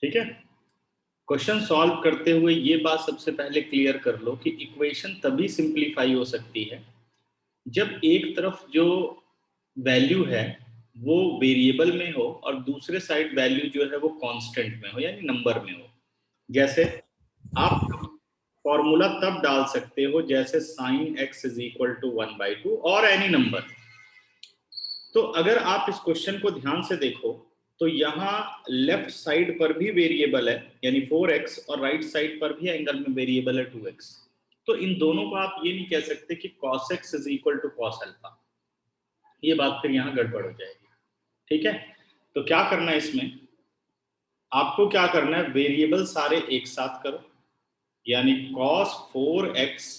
ठीक है। Question solve करते हुए ये बात सबसे पहले क्लियर कर लो कि इक्वेशन तभी सिंप्लीफाई हो सकती है जब एक तरफ जो वैल्यू है वो वेरिएबल में हो और दूसरे साइड वैल्यू जो है वो कांस्टेंट में हो, यानी नंबर में हो। जैसे आप फॉर्मूला तब डाल सकते हो जैसे sine x is equal to 1/2 और एनी नंबर। तो अगर आप इस क्वेश्चन को ध्यान से देखो तो यहाँ लेफ्ट साइड पर भी वेरिएबल है यानी 4x और राइट साइड पर भी एंगल में वेरिएबल है 2x। तो इन दोनों को आप ये नहीं कह सकते कि cos x is equal to cos alpha, ये बात फिर यहाँ गड़बड़ हो जाएगी। ठीक है, तो क्या करना है इसमें, आपको क्या करना है, वेरिएबल सारे एक साथ करो, यानी cos 4x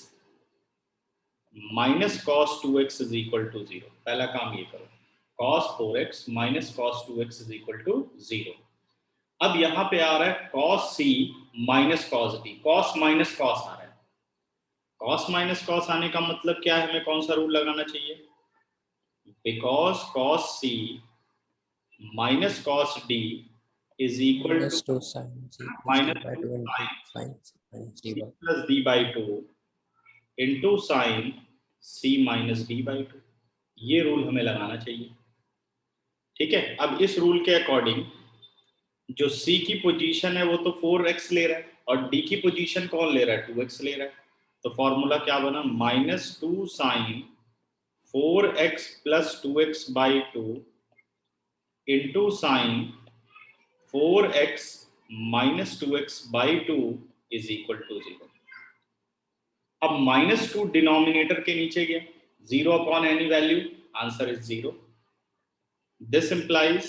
minus cos 2x is equal to 0। पहला काम ये करो, cos 4x minus cos 2x is equal to 0। अब यहां पे आ रहा है cos c minus cos d, cos minus cos आ रहा है। cos माइनस cos आने का मतलब क्या है, हमें कौन सा रूल लगाना चाहिए, because cos c minus cos d is equal to -2 sin c plus d minus by 2 2 into sin sin c minus d c by plus d by 2 into sign c minus d by 2, ये rule हमें लगाना चाहिए। ठीक है, अब इस rule के according जो c की पोजीशन है वो तो 4x ले रहा है और d की पोजीशन कौन ले रहा है, 2x ले रहा है। तो फॉर्मूला क्या बना, -2 sine 4x plus 2x by 2 into sine 4x minus 2x by 2 is equal to 0। अब -2 डिनोमिनेटर के नीचे गया, 0 upon any value, answer is 0। This implies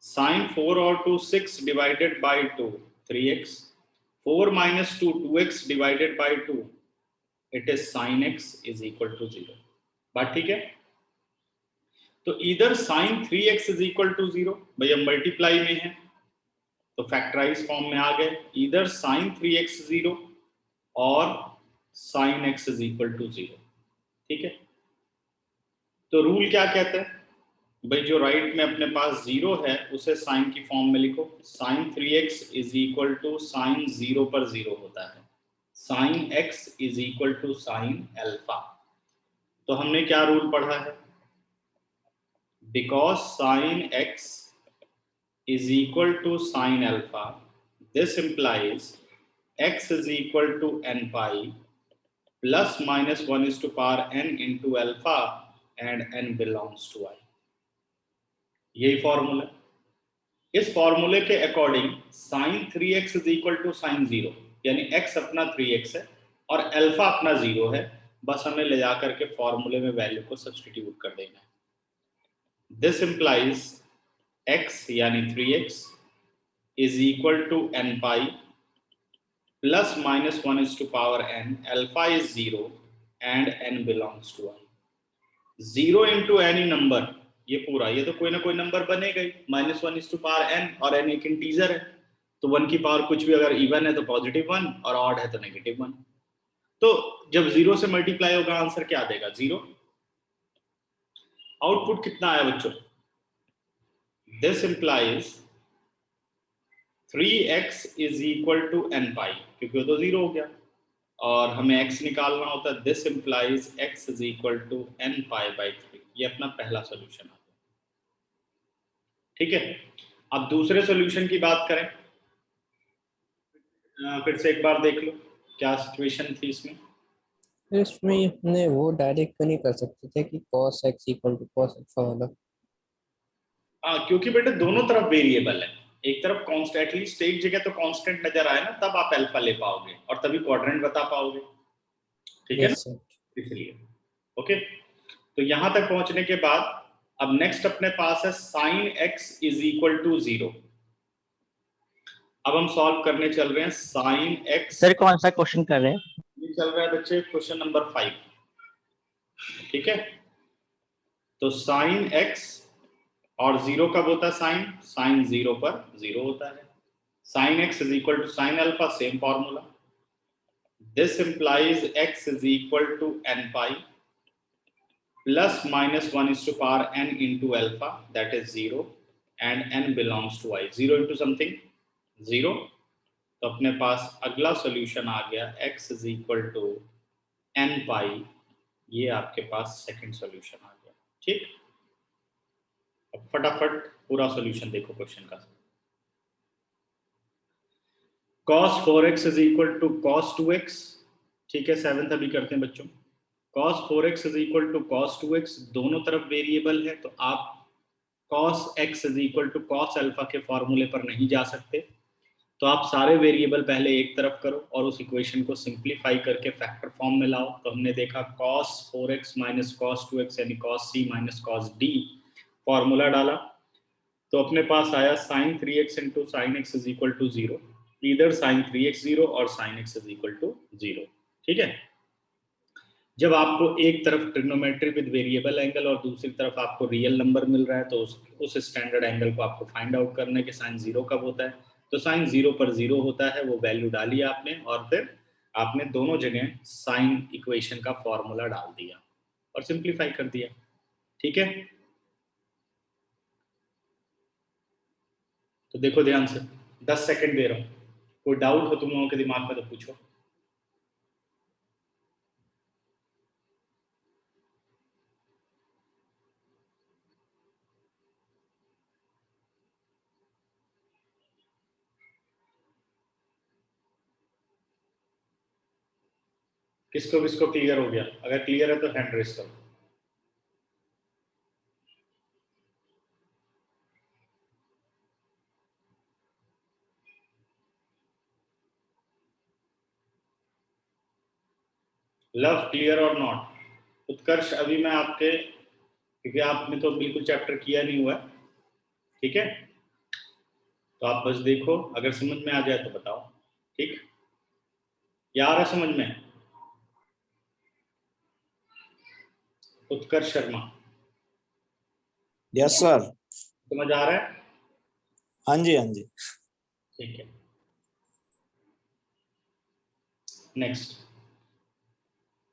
sin 4 और 2 6 divided by 2 3x, 4 minus 2 2x divided by 2, it is sin x is equal to 0। बात ठीक है। तो इधर sin 3x is equal to 0, भाई हम मल्टीप्लाई में है तो फैक्टराइज फॉर्म में आ गए, इधर sin 3x 0 और sin x is equal to 0। ठीक है, तो रूल क्या कहता है भाई, जो राइट में अपने पास 0 है उसे साइन की फॉर्म में लिखो, sine 3x is equal to sine 0 पर 0 होता है, sine x is equal to sine alpha. तो हमने क्या रूल पढ़ा है, because sine x is equal to sin alpha, this implies x is equal to n pi plus minus 1 is to power n into alpha and n belongs to I। यही formula, इस फॉर्मूले के according sin 3x is equal to sin 0, यानी x अपना 3x है और alpha अपना 0 है, बस हमें ले जाकर के फॉर्मूले में वैल्यू को सब्स्टिट्यूट कर देना है। दिस इंप्लाइज x यानी 3x is equal to n pi plus minus 1 is to power n, alpha is 0 and n belongs to I। 0 into any number, ये पूरा, ये तो कोई ना कोई नंबर बनेगा ही, -1 is to power n और n एक इंटीजर है, तो 1 की पावर कुछ भी अगर इवन है तो +1 और ऑड है तो -1। तो जब 0 से मल्टीप्लाई होगा आंसर क्या देगा, 0। आउटपुट कितना आया बच्चों, this implies 3x is equal to n pi, क्योंकि वो तो 0 हो गया और हमें x निकालना होता है, this implies x is equal to n pi by 3। ये अपना पहला सॉल्यूशन आ गया। ठीक है, अब दूसरे सॉल्यूशन की बात करें, फिर से एक बार देख लो क्या सिचुएशन थी इसमें। इसमें हमने वो डायरेक्ट तो नहीं कर सकते थे कि cos x equal to cos alpha वाला। हाँ, क्योंकि बेटे दोनों तरफ वेरिएबल है, एक तरफ कांस्टेंट, एटलीस्ट एक जगह तो कांस्टेंट नजर आए ना, तब आप अल्फा ले पाओगे और तभी क्वाड्रेंट बता पाओगे। ठीक है ना, यस सर। इसलिए ओके। तो यहां तक पहुंचने के बाद अब नेक्स्ट अपने पास है sine x is equal to 0। अब हम सॉल्व करने चल रहे हैं साइन एक्स। सर कौन सा क्वेश्चन कर रहे हैं? ये चल रहा है बच्चे क्वेश्चन नंबर 5। ठीक है, तो साइन एक्स और 0 कब होता है, साइन साइन 0 पर 0 होता है, sine x is equal to sine alpha, same formula. This implies x is equal to n pi plus minus 1 is to power n into alpha, that is 0 and n belongs to I। 0 into something 0, तो अपने पास अगला solution आ गया x is equal to n pi, ये आपके पास second solution आ गया। ठीक, अब फटाफट पूरा सॉल्यूशन देखो क्वेश्चन का। cos 4x is equal to cos 2x, ठीक है, 7th अभी करते हैं बच्चों। cos 4x is equal to cos 2x, दोनों तरफ वेरिएबल है तो आप cos x is equal to cos alpha के फॉर्मूले पर नहीं जा सकते, तो आप सारे वेरिएबल पहले एक तरफ करो और उस इक्वेशन को सिंप्लीफाई करके फैक्टर फॉर्म में लाओ। तो हमने देखा cos 4x minus cos 2x यानी cos c minus cos d, formula डाला तो अपने पास आया sin 3x into sine x is equal to 0, इधर sin 3x 0 और sin x is equal to 0। ठीक है, जब आपको एक तरफ ट्रिग्नोमेट्री विद वेरिएबल एंगल और दूसरी तरफ आपको रियल नंबर मिल रहा है तो उस स्टैंडर्ड एंगल को आपको फाइंड आउट करना है कि साइन 0 कब होता है। तो साइन 0 पर 0 होता है, वो वैल्यू डाली आपने और फिर आपने दोनों जगह साइन इक्वेशन का फॉर्मूला डाल दिया और सिंप्लीफाई कर दिया। ठीक है, तो देखो ध्यान से, 10 सेकंड दे रहा हूं, कोई डाउट हो तुम लोगों के दिमाग में तो पूछो। किसको किसको क्लियर हो गया? अगर क्लियर है तो हैंड रेस करो। लव क्लियर और नॉट? उत्कर्ष, अभी मैं आपके, क्योंकि आपने तो बिल्कुल चैप्टर किया नहीं हुआ है, ठीक है, तो आप बस देखो, अगर समझ में आ जाए तो बताओ। ठीक, या आ रहा समझ में? उत्कर्ष शर्मा, यस सर। समझ आ रहा है? हाँ जी, हाँ जी। ठीक है, नेक्स्ट,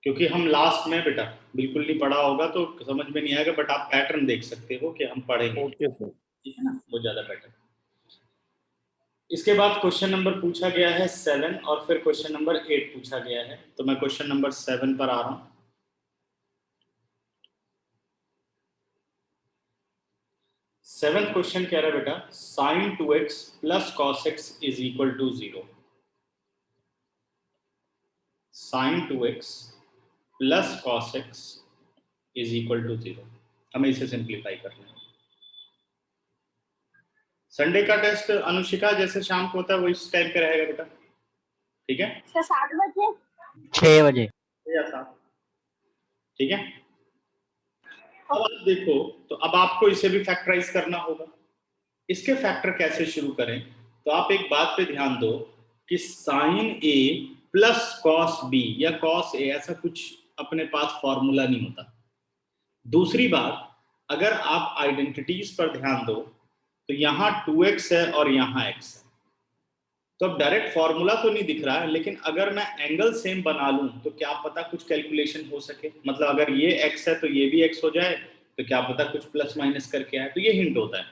क्योंकि हम लास्ट में बेटा बिल्कुल नहीं पढ़ा होगा तो समझ में नहीं आएगा, बट आप पैटर्न देख सकते हो कि हम पढ़ेंगे। Okay sir. ठीक है ना, वो ज्यादा बेटर। इसके बाद क्वेश्चन नंबर पूछा गया है 7 और फिर क्वेश्चन नंबर 8 पूछा गया है, तो मैं क्वेश्चन नंबर 7 पर आ रहा हूं। 7th क्वेश्चन कह रहा है बेटा sin 2x plus cos x is equal to 0। sin 2x plus cos x is equal to 0, हमें इसे सिंप्लीफाई करना है। संडे का टेस्ट अनुशिका जैसे शाम को होता है वो इस टाइम पे रहेगा बेटा, ठीक है? 7 बजे 6 बजे। या 7, ठीक है। अब आप देखो, तो अब आपको इसे भी फैक्टराइज करना होगा। इसके फैक्टर कैसे शुरू करें? तो आप एक बात पे ध्यान दो कि साइन ए प्लस कॉस बी या कॉस ए, ऐसा कुछ अपने पास फॉर्मूला नहीं होता। दूसरी बात, अगर आप आइडेंटिटीज पर ध्यान दो तो यहाँ 2x है और यहाँ x है, तो अब डायरेक्ट फॉर्मूला तो नहीं दिख रहा है, लेकिन अगर मैं एंगल सेम बना लूं तो क्या पता कुछ कैलकुलेशन हो सके। मतलब अगर ये x है तो ये भी x हो जाए, तो क्या पता कुछ प्लस माइनस करके आए, तो ये हिंट होता है।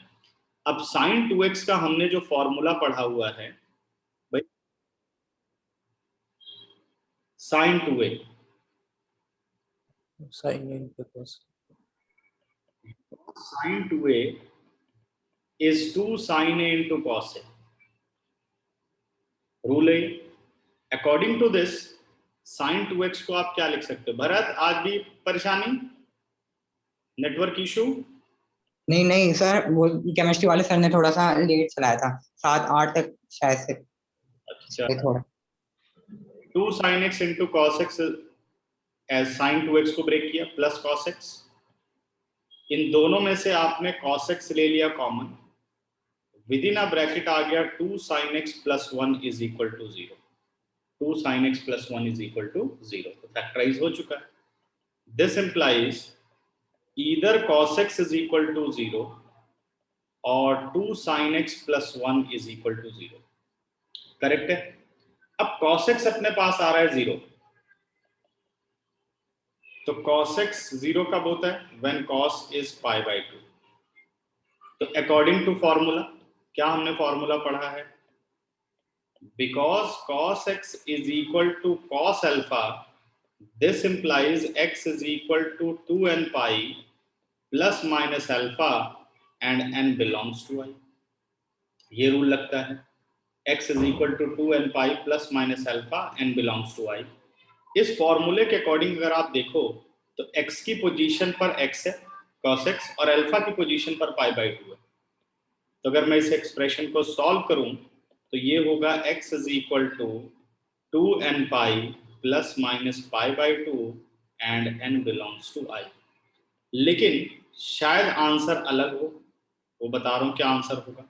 अब sin 2x का हमने जो फॉर्मूला पढ़ा हुआ है भाई, sin 2a, sine into cos, sin 2a is 2 sin a into cos a, rule है। According to this sin 2x को आप क्या लिख सकते हो? भरत, आज भी परेशानी, नेटवर्क इशू? नहीं नहीं सर, वो केमिस्ट्री वाले सर ने थोड़ा सा लेट चलाया था, 7-8 तक शायद से। अच्छा, थोड़ा 2 sin x into cos x as sin 2x को ब्रेक किया प्लस cos x, इन दोनों में से आपने cos x ले लिया common, within a bracket आ गया 2 sin x plus 1 is equal to 0, 2 sin x plus 1 is equal to 0, तो फैक्टराइज हो चुका है। This implies either cos x is equal to 0 और 2 sin x plus 1 is equal to 0, correct है। अब cos x अपने पास आ रहा है 0, तो cos x 0 कब होता है? when cos is pi by 2। तो अकॉर्डिंग टू फॉर्मूला, क्या हमने फॉर्मूला पढ़ा है? because cos x is equal to cos alpha, this implies x is equal to 2n pi plus minus alpha and n belongs to I. ये rule लगता है, x is equal to 2n pi plus minus alpha n belongs to I. इस फॉर्मूले के according अगर आप देखो तो x की पोजीशन पर x है cos x और अल्फा की पोजीशन पर पाई बाई 2 है। तो अगर मैं इस एक्सप्रेशन को सॉल्व करूं तो ये होगा x is equal to 2n pi plus minus pi by 2 and n belongs to I. लेकिन शायद आंसर अलग हो, वो बता रहा हूं क्या आंसर होगा।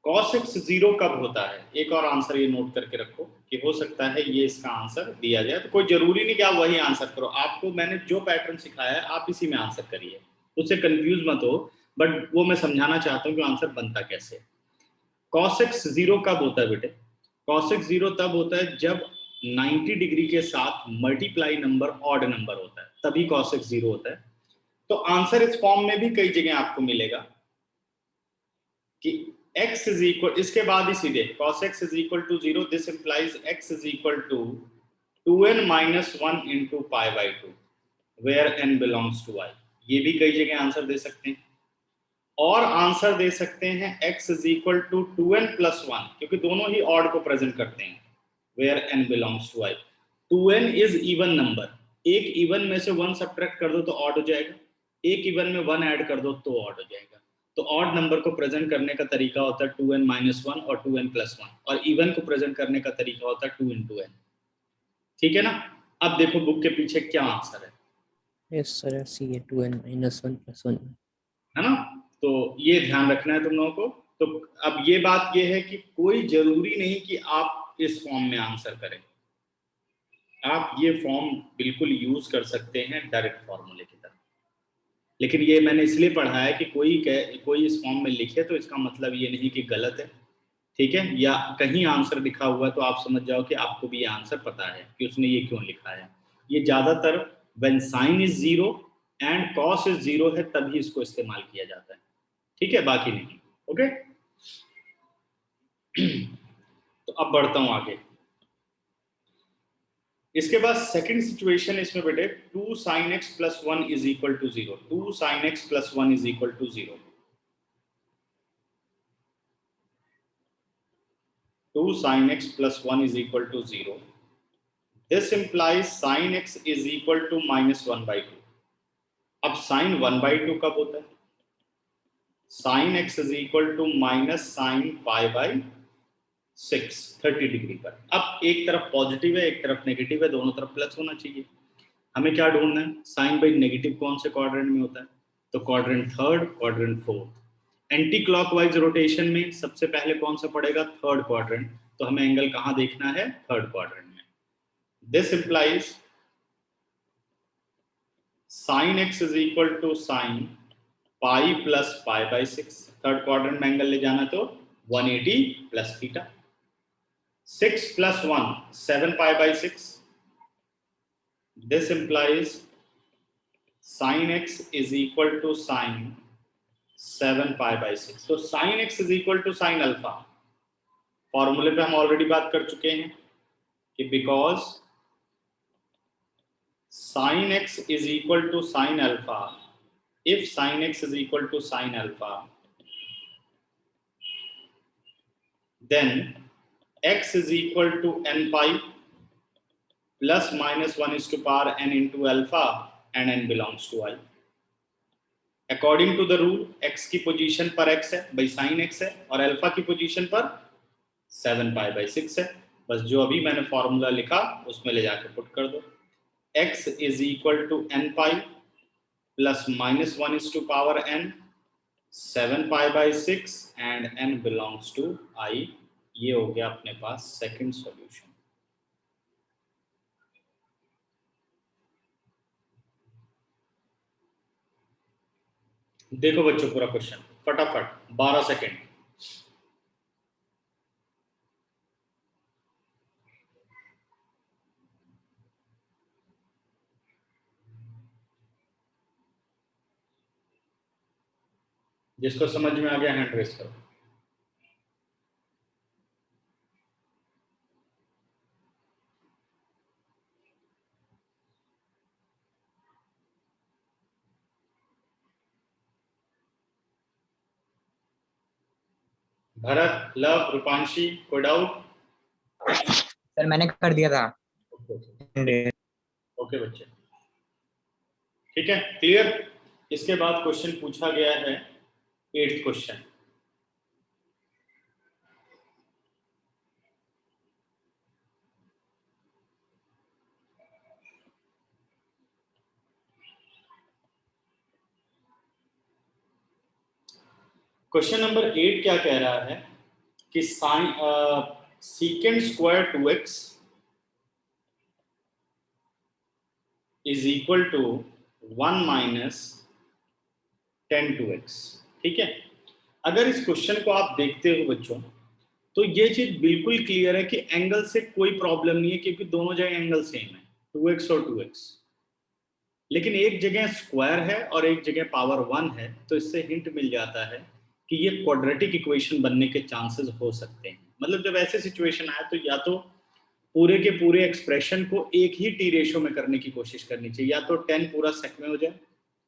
cos x 0 कब होता है? एक और आंसर ये नोट करके रखो कि हो सकता है ये इसका आंसर दिया जाए, तो कोई जरूरी नहीं कि आप वही आंसर करो, आपको मैंने जो पैटर्न सिखाया है आप इसी में आंसर करिए, उससे कंफ्यूज मत हो, बट वो मैं समझाना चाहता हूँ कि आंसर बनता कैसे है। cos x 0 कब होता है बेटे? cos x 0 तब होता है जब 90 डिग्री के साथ मल्टीप्लाई नंबर ऑड नंबर होता है, तभी cos x 0 होता है। तो आंसर इस फॉर्म में भी कई जगह आपको मिलेगा कि x is equal, इसके बाद ही सीधे cos x is equal to 0, this implies x is equal to 2n minus 1 into pi by 2 where n belongs to I. ये भी कई जगह आंसर दे सकते हैं, और आंसर दे सकते हैं x is equal to 2n plus 1, क्योंकि दोनों ही ऑड को प्रेजेंट करते हैं, where n belongs to I. 2n is even number, एक इवन में से 1 सब्ट्रैक्ट कर दो तो ऑड हो जाएगा, एक इवन में 1 ऐड कर दो तो ऑड हो जाएगा। तो ऑड नंबर को प्रेजेंट करने का तरीका होता है 2n minus 1 और 2n plus 1, और इवन को प्रेजेंट करने का तरीका होता है 2 into n। ठीक है ना? अब देखो बुक के पीछे क्या आंसर है। यस सर, सी है 2n minus 1 plus 1 है ना? तो ये ध्यान रखना है तुम लोगों को। तो अब ये बात ये है कि कोई जरूरी नहीं कि आप इस फॉर्म में आंसर करें, आप ये फॉर्म बिल्कुल यूज कर सकते हैं डायरेक्ट फॉर्मूले की तरह, लेकिन ये मैंने इसलिए पढ़ा है कि कोई इस फॉर्म में लिखे तो इसका मतलब ये नहीं कि गलत है, ठीक है, या कहीं आंसर लिखा हुआ है तो आप समझ जाओ कि आपको भी ये आंसर पता है कि उसने ये क्यों लिखा है। ये ज्यादातर when sine is 0 and cos is 0 है तभी इसको इस्तेमाल किया जाता है, ठीक है, बाकी नहीं। ओके तो अब बढ़ता हूं आगे। इसके बाद सेकंड सिचुएशन इसमें बेटे 2 sin x plus 1 is equal to 0, 2 sin x plus 1 is equal to 0, 2 sin x plus 1 is equal to 0, this implies sin x is equal to minus 1 by 2। अब sin 1 by 2 कब होता है? sin x is equal to minus sin pi by 6 30 degree पर। अब एक तरफ positive है एक तरफ नेगेटिव है, दोनों तरफ प्लस होना चाहिए। हमें क्या ढूंढना है? साइन बाई नेगेटिव कौन से क्वाड्रेंट में होता है? तो quadrant third, quadrant fourth. Anti clockwise rotation में सबसे पहले कौन सा पड़ेगा? Third quadrant. तो हमें एंगल कहां देखना है? थर्ड क्वाड्रेंट में। This implies sine x is equal to sine pi plus pi by 6। Third quadrant में एंगल ले जाना तो 180 plus theta. 6 plus 1 7 pi by 6, this implies sin x is equal to sin 7 pi by 6। तो sin x is equal to sin alpha, फॉर्मूले पे हम already बात कर चुके हैं कि because sin x is equal to sin alpha, if sin x is equal to sin alpha, then x is equal to n pi plus minus 1 is to power n into alpha and n belongs to I। According to the rule, x की position पर x है by sin x है और alpha की position पर 7 pi by 6 है। बस जो अभी मैंने फॉर्मूला लिखा उसमें ले जाकर पुट कर दो। x is equal to n pi plus minus 1 is to power n 7 pi by 6 and n belongs to I। ये हो गया अपने पास सेकंड सॉल्यूशन। देखो बच्चों पूरा क्वेश्चन फटाफट 12 सेकंड। जिसको समझ में आ गया हैंड रेस करो। भरत, लव, रूपांशी, कोई डाउट? सर मैंने कर दिया था। ओके बच्चे, ठीक है, क्लियर। इसके बाद क्वेश्चन पूछा गया है 8th क्वेश्चन। क्वेश्चन नंबर 8 क्या कह रहा है कि sine secant square 2x is equal to 1 minus 10 2x। ठीक है, अगर इस क्वेश्चन को आप देखते हो बच्चों, तो ये चीज बिल्कुल क्लियर है कि एंगल से कोई प्रॉब्लम नहीं है, क्योंकि दोनों जगह एंगल सेम है, 2x और 2x। लेकिन एक जगह स्क्वायर है और एक जगह पावर 1 है, तो इससे हिंट मिल जाता है कि ये क्वाड्रेटिक इक्वेशन बनने के चांसेस हो सकते हैं। मतलब जब ऐसे सिचुएशन आए तो या तो पूरे के पूरे एक्सप्रेशन को एक ही टी रेशो में करने की कोशिश करनी चाहिए, या तो 10 पूरा सेक में हो जाए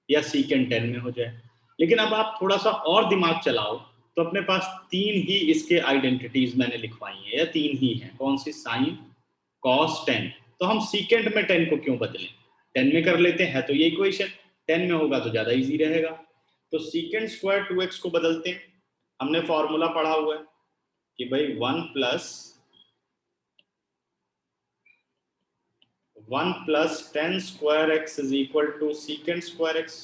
या सीकेंड 10 में हो जाए। लेकिन अब आप थोड़ा सा और दिमाग चलाओ तो अपने पास 3 ही इसके आइडेंटिटीज मैंने लिखवाई हैं, या 3 ही हैं। कौन सी? Sign, cos, ten. तो हम सीकेंड में 10 को क्यों बदलें, 10 में कर लेते हैं, तो ये इक्वेशन 10 में होगा तो ज्यादा इजी रहेगा। तो सीकेंड स्क्वायर 2x को बदलते हैं। हमने फॉर्मूला पढ़ा हुआ है कि भाई 1 plus 10 square x is equal to secant square x।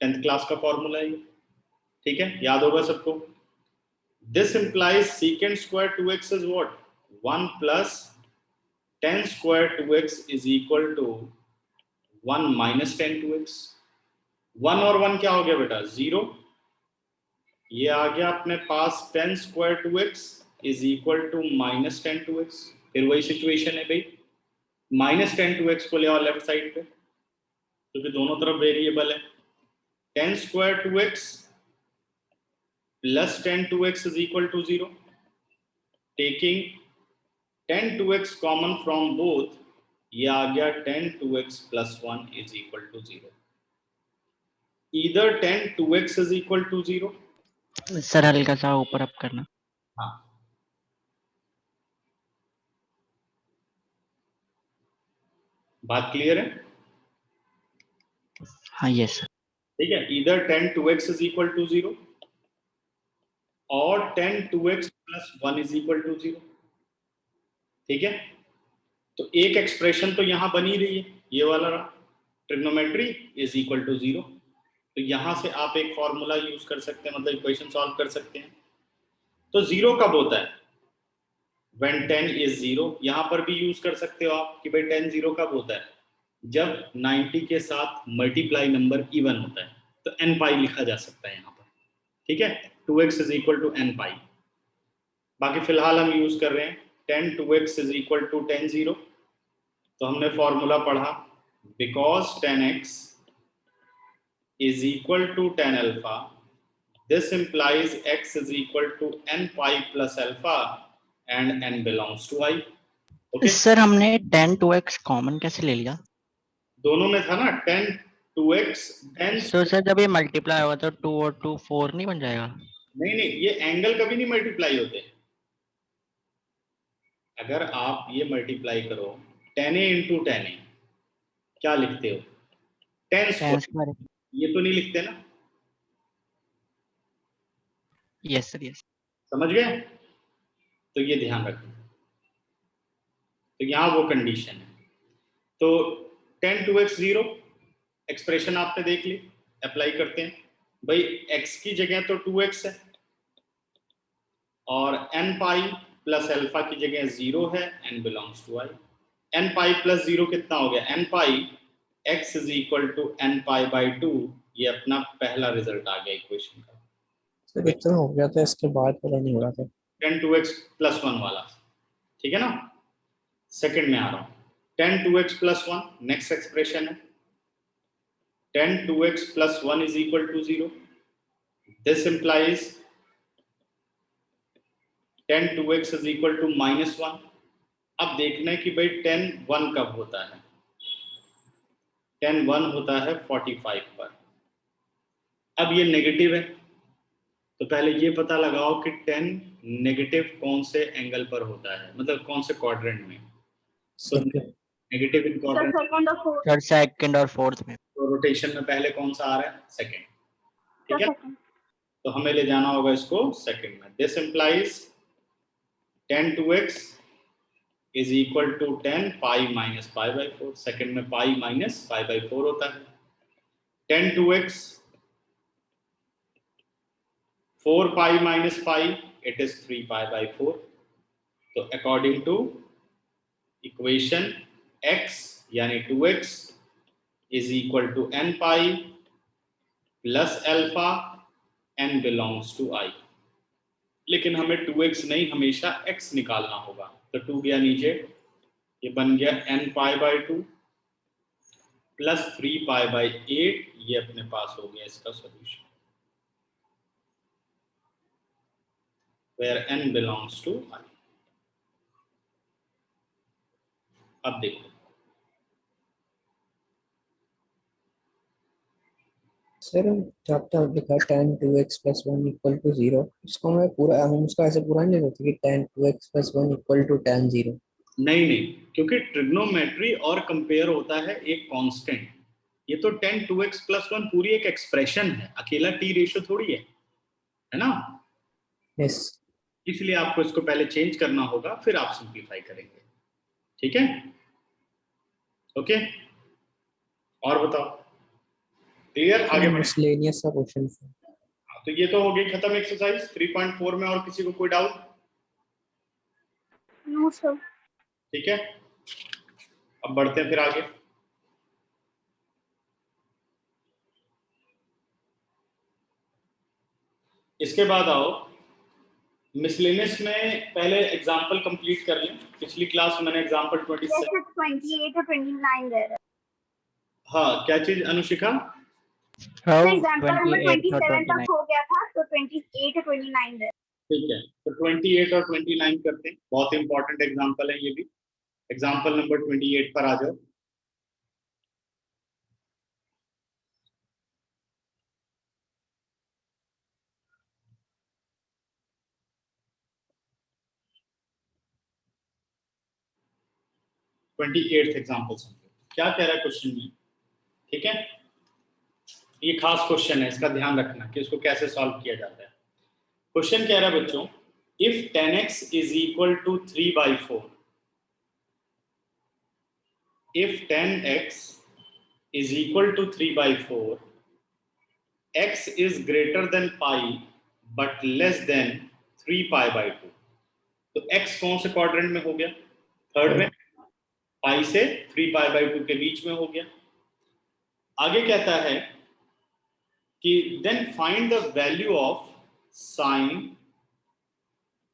10th class का फॉर्मूला है ये, ठीक है, याद होगा सबको। This implies secant square 2x is what? 1 plus 10 square 2x is equal to 1 minus 10 2x। 1 और 1 क्या हो गया बेटा? 0। ये आ गया अपने पास 10 square 2x is equal to minus 10 2x। फिर वही सिचुएशन है भाई, माइनस 10 2x को ले आओ लेफ्ट साइड पे, क्योंकि दोनों तरफ वेरिएबल है। 10 square 2x plus 10 2x is equal to 0। Taking 10 2x common from both, ये आ गया 10 2x plus 1 is equal to 0। Either 10 2x is equal to 0। Sir हल्का सा ऊपर अप करना। हाँ, बात क्लियर है? हाँ यस सर। ठीक है, इधर 10 2x इज इक्वल टू 0 और 10 2x plus 1 is equal to 0। ठीक है, तो एक एक्सप्रेशन तो यहां बनी रही है, ये वाला रहा, ट्रिग्नोमेट्री इज इक्वल टू 0। तो यहां से आप एक फॉर्मूला यूज कर सकते हैं, मतलब इक्वेशन सॉल्व कर सकते हैं। तो 0 कब होता है? When 10 is 0। यहां पर भी यूज कर सकते हो आप कि भाई 10 0 कब होता है? जब 90 के साथ मल्टीप्लाई नंबर इवन होता है, तो n पाई लिखा जा सकता है यहाँ पर। ठीक है, 2x is equal to n pi. बाकी फिलहाल हम यूज कर रहे हैं 10 2x इज इक्वल टू 10 0। तो हमने फॉर्मूला पढ़ा, because 10x is equal to 10 alpha, this implies x is equal to n pi plus alpha and n belongs to i। Okay, sir हमने 10 2x कॉमन कैसे ले लिया? दोनों में था ना 10 2x 10। तो सर जब ये मल्टीप्लाई होगा तो 2 और 2 4 नहीं बन जाएगा? नहीं नहीं, ये एंगल कभी नहीं मल्टीप्लाई होते। अगर आप ये मल्टीप्लाई करो 10a इंटू 10a, क्या लिखते हो? 10 10 स्क्वायर, स्क्वायर। ये तो नहीं लिखते ना। Yes sir yes. समझ गए? तो ये ध्यान रखना। तो यहाँ वो कंडीशन है। तो 10 2x 0 एक्सप्रेशन आपने देख ली, अप्लाई करते हैं। भाई x की जगह तो 2x है और n पाई प्लस अल्फा की जगह 0 है, n belongs to i। n pi plus 0 कितना हो गया? n pi, x is equal to n pi by 2। ये अपना पहला रिजल्ट आ गया इक्वेशन का। सर इतना हो गया था, इसके बाद पता नहीं हो रहा था। 10 2x प्लस 1 वाला, ठीक है ना। सेकंड में आ रहा हूं, 10 2x प्लस 1 नेक्स्ट एक्सप्रेशन है। 10 2x plus 1 is equal to 0। This implies 10 2x is equal to minus 1। अब देखना है कि भाई 10 1 कब होता है? 10 1 होता है 45 पर। अब ये नेगेटिव है, तो पहले ये पता लगाओ कि 10 नेगेटिव कौन से एंगल पर होता है, मतलब कौन से क्वाड्रेंट में। तो सेकंड। नेगेटिव इन क्वाड्रेंट, सर सेकंड और फोर्थ में। तो रोटेशन में पहले कौन सा आ रहा है, सेकंड, ठीक है। तो हमें ले जाना होगा इसको सेकंड में। This implies 10 2x is equal to 10 pi minus pi by 4। Second में पाई माइनस पाई बाई 4 होता है। 10 2x 4 pi minus pi, it is 3 pi by 4। तो अकॉर्डिंग टू इक्वेशन x यानी 2x is equal to n pi plus alpha, n belongs to i। लेकिन हमें 2x नहीं, हमेशा x निकालना होगा। तो 2 गया नीचे, ये बन गया n pi by 2 plus 3 pi by 8, ये अपने पास हो गया इसका solution, where n belongs to i। अब देखो सर जब तक लिखा 10 2x प्लस 1 इक्वल टू 0, इसको मैं पूरा, हम उसका ऐसे पूरा नहीं करते कि 10 2x प्लस 1 इक्वल टू 10 0। नहीं नहीं, क्योंकि ट्रिग्नोमेट्री और कंपेयर होता है एक कांस्टेंट। ये तो 10 2x प्लस 1 पूरी एक एक्सप्रेशन है, अकेला t रेशियो थोड़ी है ना। यस। इसलिए आपको इसको पहले चेंज करना होगा, फिर आप सिंप्लीफाई करेंगे, ठीक है। ओके, और बताओ, क्लियर, आगे बढ़े। मिसलेनियस का क्वेश्चन। तो ये तो हो गई खत्म एक्सरसाइज 3.4 में। और किसी को कोई डाउट? No sir. ठीक है, अब बढ़ते हैं फिर आगे। इसके बाद आओ मिसलेनियस में, पहले एग्जांपल कंप्लीट कर लें। पिछली क्लास में मैंने एग्जांपल 27। 28 और 29 दे रहा है। हाँ, क्या चीज अनुशिका? हाउ एग्जांपल में 28 और 27 तक 29। हो गया था, तो 28 और 29 दे। ठीक है, तो 28 और 29 करते हैं। बहुत इंपॉर्टेंट एग्जांपल है ये भी। एग्जांपल नंबर 28 पर आ जाओ। ट्वेंटी एट एग्जाम्पल समझो क्या कह रहा है क्वेश्चन में, ठीक है। ये खास क्वेश्चन है, इसका ध्यान रखना कि इसको कैसे सॉल्व किया जाता है। क्वेश्चन कह रहा है बच्चों, if 10x is equal to 3/4, if 10x is equal to 3/4, x is greater than pi but less than 3 pi by 2। तो x कौन से क्वाड्रेंट में हो गया? थर्ड में। पाई से 3 pi by 2 के बीच में हो गया। आगे कहता है कि then find the value of sine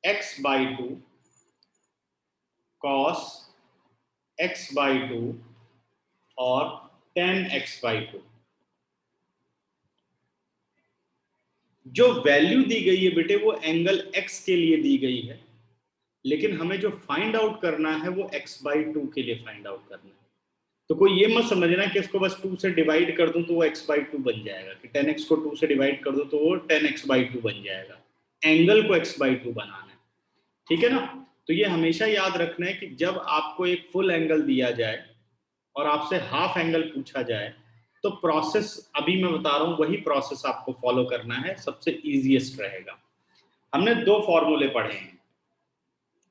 x by 2 cos x by 2 और tan x by 2। जो वैल्यू दी गई है बेटे वो एंगल x के लिए दी गई है, लेकिन हमें जो फाइंड आउट करना है वो x by 2 के लिए फाइंड आउट करना है। तो कोई ये मत समझना कि इसको बस 2 से डिवाइड कर दूं तो वो x by 2 बन जाएगा, कि 10x को 2 से डिवाइड कर दूं तो वो 10x by 2 बन जाएगा। एंगल को x by 2 बनाना है, ठीक है ना। तो ये हमेशा याद रखना है कि जब आपको एक फुल एंगल दिया जाए और आपसे हाफ एंगल पूछा जाए, तो प्रोसेस अभी मैं बता रहा हूं वही प्रोसेस आपको फॉलो करना है, सबसे इजीएस्ट रहेगा। हमने 2 फॉर्मूले पढ़े हैं,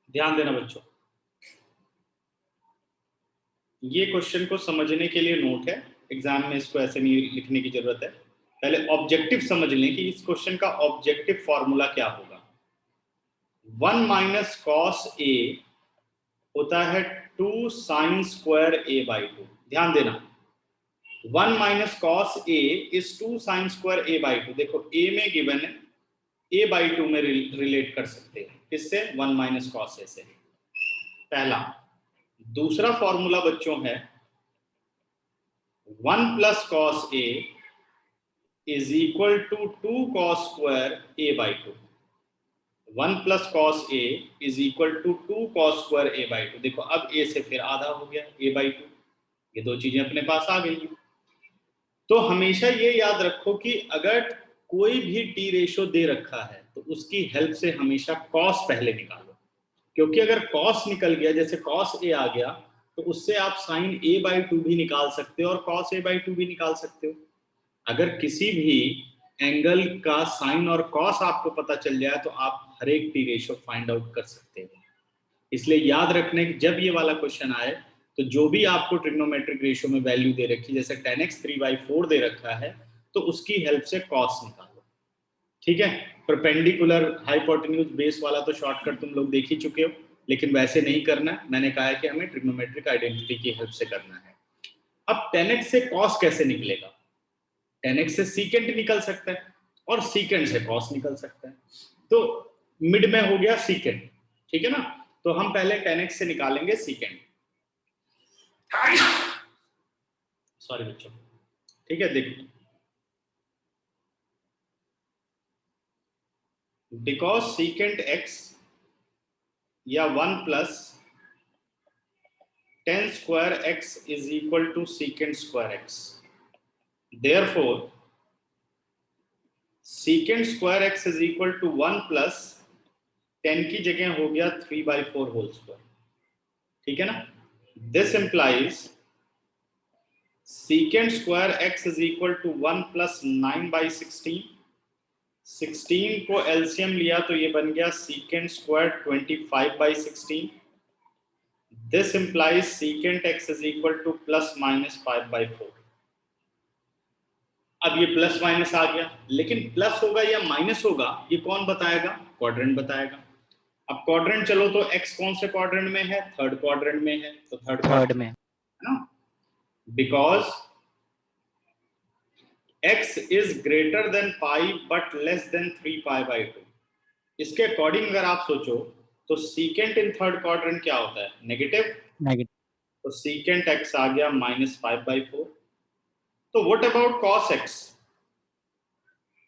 ध्यान देना बच्चों। ये क्वेश्चन को समझने के लिए नोट है, एग्जाम में इसको ऐसे नहीं लिखने की जरूरत है। पहले ऑब्जेक्टिव समझ लें कि इस क्वेश्चन का ऑब्जेक्टिव फॉर्मूला क्या होगा। 1 माइनस कॉस ए होता है 2 साइन स्क्वायर ए बाई 2। ध्यान देना, 1 minus cos A is 2 sine square A by 2। देखो ए में गिवन है, ए बाई 2 में रिलेट कर सकते हैं, किससे? 1 माइनस कॉस ए से, पहला। दूसरा फॉर्मूला बच्चों है 1 plus cos A is equal to 2 cos square A by 2। 1 plus cos A is equal to 2 cos square A by 2। देखो अब ए से फिर आधा हो गया ए बाई 2, ये 2 चीजें अपने पास आ गई हैं। तो हमेशा ये याद रखो कि अगर कोई भी टी रेशो दे रखा है तो उसकी हेल्प से हमेशा कॉस पहले निकालो, क्योंकि अगर कॉस निकल गया, जैसे कॉस ए आ गया, तो उससे आप साइन a/2 भी निकाल सकते हो और कॉस a/2 भी निकाल सकते हो। अगर किसी भी एंगल का साइन और कॉस आपको पता चल जाए तो आप हर एक टी रेशो फाइंड आउट कर सकते हो। इसलिए याद रखने कि जब ये वाला क्वेश्चन आए तो जो भी आपको ट्रिग्नोमेट्रिक रेशियो में वैल्यू दे रखी, जैसे 10x 3/4 दे रखा है, तो उसकी हेल्प से कॉस निकालो। ठीक है, परपेंडिकुलर हाइपोटेन्यूज बेस वाला तो शॉर्टकट तुम लोग देख ही चुके हो, लेकिन वैसे नहीं करना। मैंने कहा है कि हमें ट्रिग्नोमेट्रिक आइडेंटिटी की हेल्प से करना है। अब 10x से कॉस कैसे निकलेगा? 10x से सीकेंट निकल सकता है और सीकेंट से कॉस निकल सकता है, तो मिड में हो गया सीकेंट। ठीक है ना, तो हम पहले 10x से निकालेंगे सीकेंट। सॉरी बच्चों, ठीक है, देखो, बिकॉज सीकेंट x या 1 plus 10 square x is equal to secant square x, therefore secant square x is equal to 1 plus 10 की जगह हो गया 3/4 होल स्क्वायर। ठीक है ना, this implies secant square x is equal to 1 plus 9/16। 16 को LCM लिया तो ये बन गया secant square 25/16। This implies secant x is equal to plus minus 5/4। अब ये प्लस माइनस आ गया, लेकिन प्लस होगा या माइनस होगा ये कौन बताएगा? क्वाड्रेंट बताएगा। अब क्वाड्रेंट चलो तो x कौन से क्वाड्रेंट में है? थर्ड क्वाड्रेंट में है, तो थर्ड में है ना, because x is greater than pi but less than 3π/2। इसके अकॉर्डिंग अगर आप सोचो तो सीकेंट इन थर्ड क्वाड्रेंट क्या होता है? नेगेटिव। तो सीकेंट x आ गया -5/4। तो what about cos x?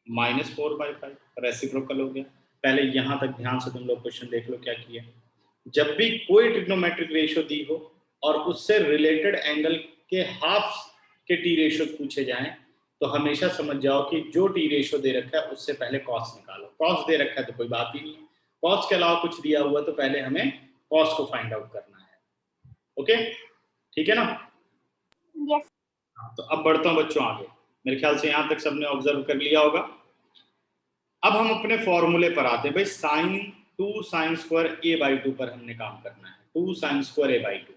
-4/5, reciprocal हो गया। पहले यहां तक ध्यान से तुम लोग क्वेश्चन देख लो क्या किया। जब भी कोई ट्रिग्नोमेट्रिक रेशियो दी हो और उससे रिलेटेड एंगल के हाफ के टी रेशियोज पूछे जाएं तो हमेशा समझ जाओ कि जो टी रेशियो दे रखा है उससे पहले कॉस निकालो। कॉस दे रखा है तो कोई बात ही नहीं है, कॉस के अलावा कुछ दिया हुआ तो पहले हमें कॉस को फाइंड आउट करना है। ओके, ठीक है ना? यस। तो अब बढ़ता हूं बच्चों आगे। मेरे ख्याल से यहां तक सबने ऑब्जर्व कर लिया होगा। अब हम अपने फॉर्मूले पर आते हैं। भाई साइन 2 साइन स्क्वायर a/2 पर हमने काम करना है। 2 साइन स्क्वायर a/2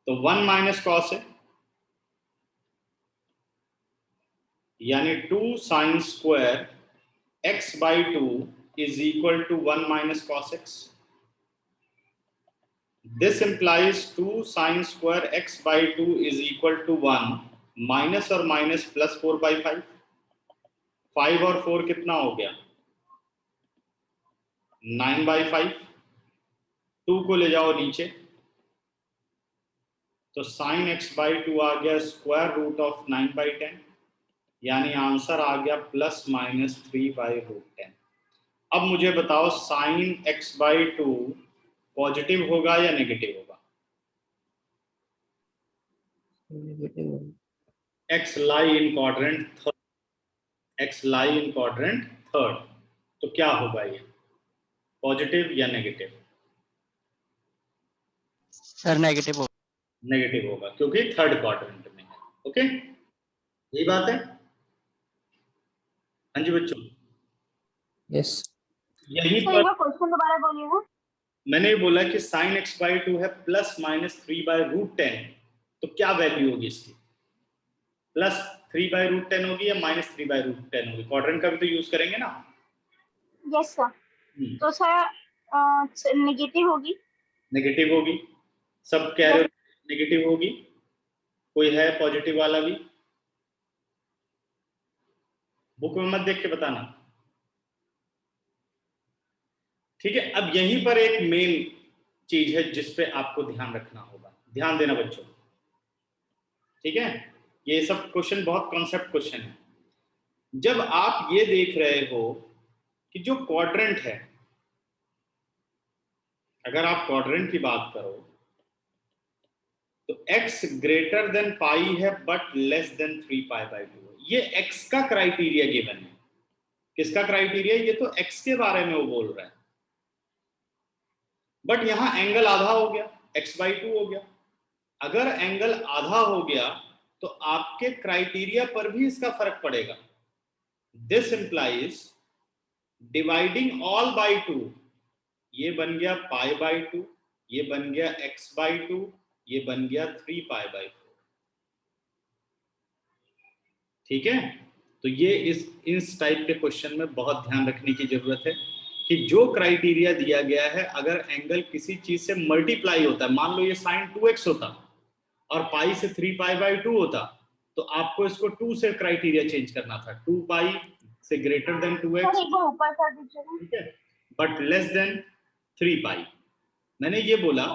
तो 1 माइनस कॉस है, यानी 2 sine square x/2 is equal to 1 minus cos x। This implies 2 sin square x/2 is equal to 1 minus और minus plus 4/5। 5 और 4 कितना हो गया? 9/5। 2 को ले जाओ नीचे तो sin x/2 आ गया स्क्वायर रूट ऑफ 9/10, यानी आंसर आ गया +-3/√10। अब मुझे बताओ sin x/2 पॉजिटिव होगा या नेगेटिव होगा? x lie in quadrant third, x lie in quadrant third, तो क्या होगा ये? पॉजिटिव या नेगेटिव? सर नेगेटिव नेगेटिव होगा क्योंकि थर्ड क्वाड्रेंट में है। ओके, यही बात है। हाँ जी बच्चों, यस यहीं सर पर एक बार क्वेश्चन दोबारा बोलिएगा। मैंने बोला कि sin x/2 है +-3/√10, तो क्या वैल्यू होगी इसकी? +3/√10 होगी या -3/√10 होगी? क्वाड्रेंट का भी तो यूज करेंगे ना। Yes sir. तो सर नेगेटिव होगी। नेगेटिव होगी, सब कह रहे हो नेगेटिव होगी। कोई है पॉजिटिव वाला भी? बुक में मत देख के बताना, ठीक है? अब यहीं पर एक मेन चीज है जिस पे आपको ध्यान रखना होगा। ध्यान देना बच्चों, ठीक है? ये सब क्वेश्चन बहुत कॉन्सेप्ट क्वेश्चन है। जब आप ये देख रहे हो कि जो क्वाड्रेंट है, अगर आप क्वाड्रेंट की बात करो तो x ग्रेटर देन पाई है बट लेस देन 3π/2। ये x का क्राइटेरिया गिवन है। किसका क्राइटेरिया? ये तो x के बारे में वो बोल रहा है, बट यहां एंगल आधा हो गया, x/2 हो गया। अगर एंगल आधा हो गया तो आपके क्राइटेरिया पर भी इसका फर्क पड़ेगा। This implies dividing all by 2, ये बन गया π/2, ये बन गया x/2, ये बन गया 3π/4। ठीक है, तो ये इस टाइप के क्वेश्चन में बहुत ध्यान रखने की जरूरत है कि जो क्राइटेरिया दिया गया है, अगर एंगल किसी चीज से मल्टीप्लाई होता है, मान लो ये sin 2x होता और पाई से 3π/2 होता, तो आपको इसको 2 से क्राइटेरिया चेंज करना था, 2π से ग्रेटर देन 2x, सर एक बार ऊपर कर दीजिएगा। ठीक है, बट लेस देन 3π। मैंने ये बोला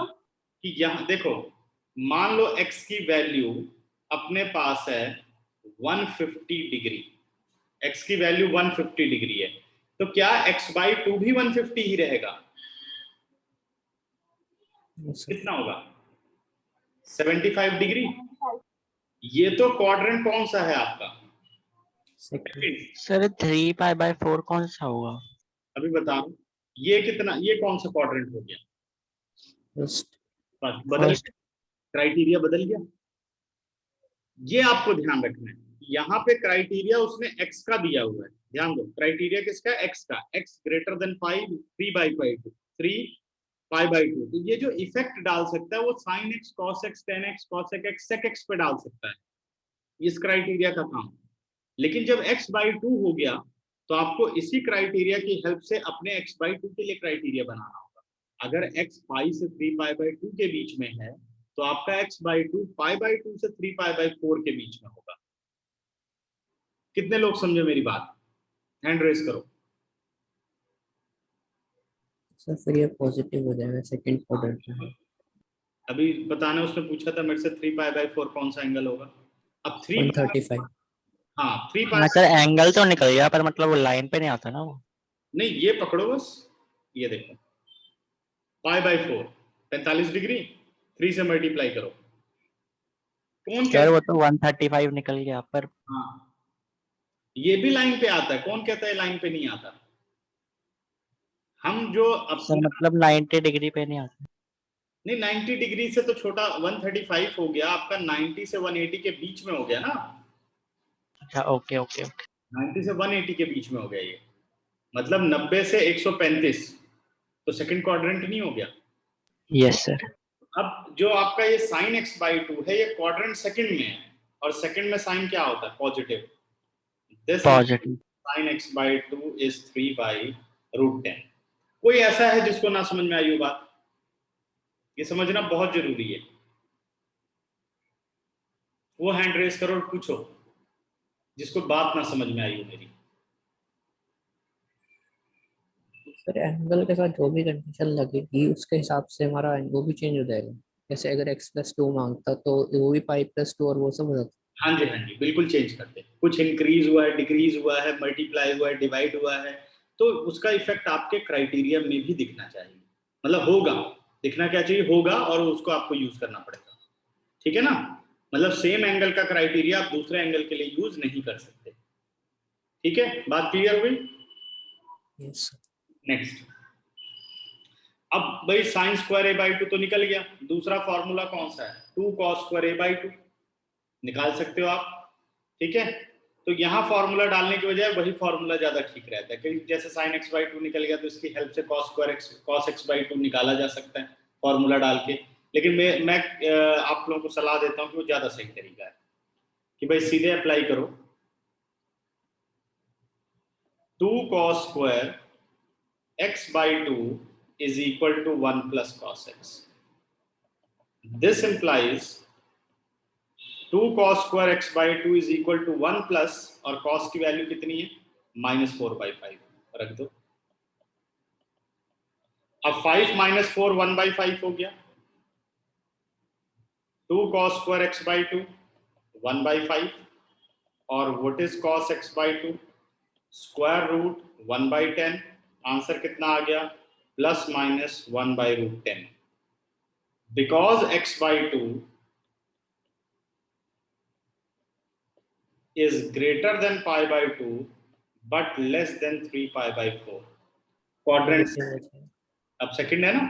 कि यहाँ देखो, मान लो x की वैल्यू अपने पास है 150 डिग्री, x की वैल्यू 150 डिग्री है, तो क्या x/2 भी 150 ही रहेगा? कितना होगा? 75 डिग्री। ये तो क्वाड्रेंट कौन सा है आपका? सेकंड। सर 3π/4 कौन सा होगा? अभी बता रहा हूं। ये कितना, ये कौन सा क्वाड्रेंट हो गया? फर्स्ट। बदल, क्राइटेरिया बदल गया। ये आपको ध्यान रखना है, यहाँ पे क्राइटेरिया उसने x का दिया हुआ है, ध्यान दो, क्राइटेरिया किसका? x का, x ग्रेटर देन 5, 3/2, 3π/2। तो ये जो इफेक्ट डाल सकता है वो sin x, cos x, tan x, cosec x, sec x पे डाल सकता है, इस क्राइटेरिया का काम। लेकिन जब x/2 हो गया तो आपको इसी क्राइटेरिया की हेल्प से अपने x/2 के लिए क्राइटेरिया बनाना होगा। अगर x पाई से 3π/2 के बीच में है तो आपका x/2 π/2 से 3π/4 के बीच में होगा। कितने लोग समझे मेरी बात? हैंड रेस करो। सर फिर ये पॉजिटिव हो जाएगा सेकंड क्वाड्रेंट में। अभी बताने उसने पूछा था मेरे से 3π/4 कौन सा एंगल होगा। अब 135। हाँ 3π, हाँ सर एंगल तो निकल गया पर मतलब वो लाइन पे नहीं आता ना वो। नहीं ये पकड़ो बस, ये देखो π/4 45 डिग्री, 3 से मल्टीप्लाई करो। कौन सर वो कहता तो 135 निकल गया पर। हाँ ये भी लाइन पे आता है, कौन कहता है लाइन पे नहीं आता? हम जो सर मतलब 90 डिग्री पे नहीं आता। नहीं 90 डिग्री से तो छोटा 135 हो गया आपका, 90 से 180 के बीच में हो गया ना। अच्छा ओके ओके ओके। 90 से 180 के बीच में हो गया ये, मतलब 90 से 135, तो सेकंड क्वाड्रेंट नहीं हो गया? Yes sir. अब जो आपका ये sin x/2 है, ये क्वाड्रेंट सेकंड में है, और सेकंड में साइन क्या होता है? Positive. This positive. sin x/2 is 3/√10। कोई ऐसा है जिसको ना समझ में आई हो बात? ये समझना बहुत जरूरी है। वो हैंड रेस करो और पूछो जिसको बात ना समझ में आई हो मेरी। सर एंगल के साथ जो भी कंडीशन लगेगी उसके हिसाब से हमारा वो भी चेंज हो जाएगा। जैसे अगर x+2 मांगता तो वो भी π+2 और वो सब हो जाता। हाँ जी, हाँ जी, बिल्कुल चेंज करते हैं। कुछ इंक्रीज हुआ है, डिक्रीज हुआ है, मल्टीप्लाई हुआ है, डिवाइड हुआ है, तो उसका इफेक्ट आपके क्राइटेरिया में भी दिखना चाहिए, मतलब होगा, दिखना क्या चाहिए? होगा, और उसको आपको यूज करना पड़ेगा। ठीक है ना? मतलब सेम एंगल का क्राइटेरिया आप दूसरे एंगल के लिए यूज नहीं कर सकते। ठीक है, बात क्लियर हुई? यस। नेक्स्ट, अब भाई sin² a/2 तो निकल गया, दूसरा फॉर्मूला कौन सा है? 2 cos² a/2 निकाल सकते हो आप। ठीक है, तो यहाँ फॉर्मूला डालने की बजाय वही फॉर्मूला ज्यादा ठीक रहता है, क्योंकि जैसे sin x/2 निकल गया तो इसकी हेल्प से cos x/2 निकाला जा सकता है फॉर्मूला डाल के। लेकिन मैं आप लोगों को सलाह देता हूँ कि वो ज्यादा सही तरीका है कि भाई सीधे अप्लाई करो 2 cos² x/2 is equal to 1 plus cos x. This implies 2 cos² x/2 is equal to 1 plus, और cos की वैल्यू कितनी है? -4/5 रख दो। अब 5 - 4 1/5 हो गया। 2 cos² x/2 1/5, और what is cos x/2? Square root 1/10। Answer कितना आ गया? ±1/√10। Because x/2 is greater than π/2, but less than 3π/4 quadrant. अब सेकंड है ना,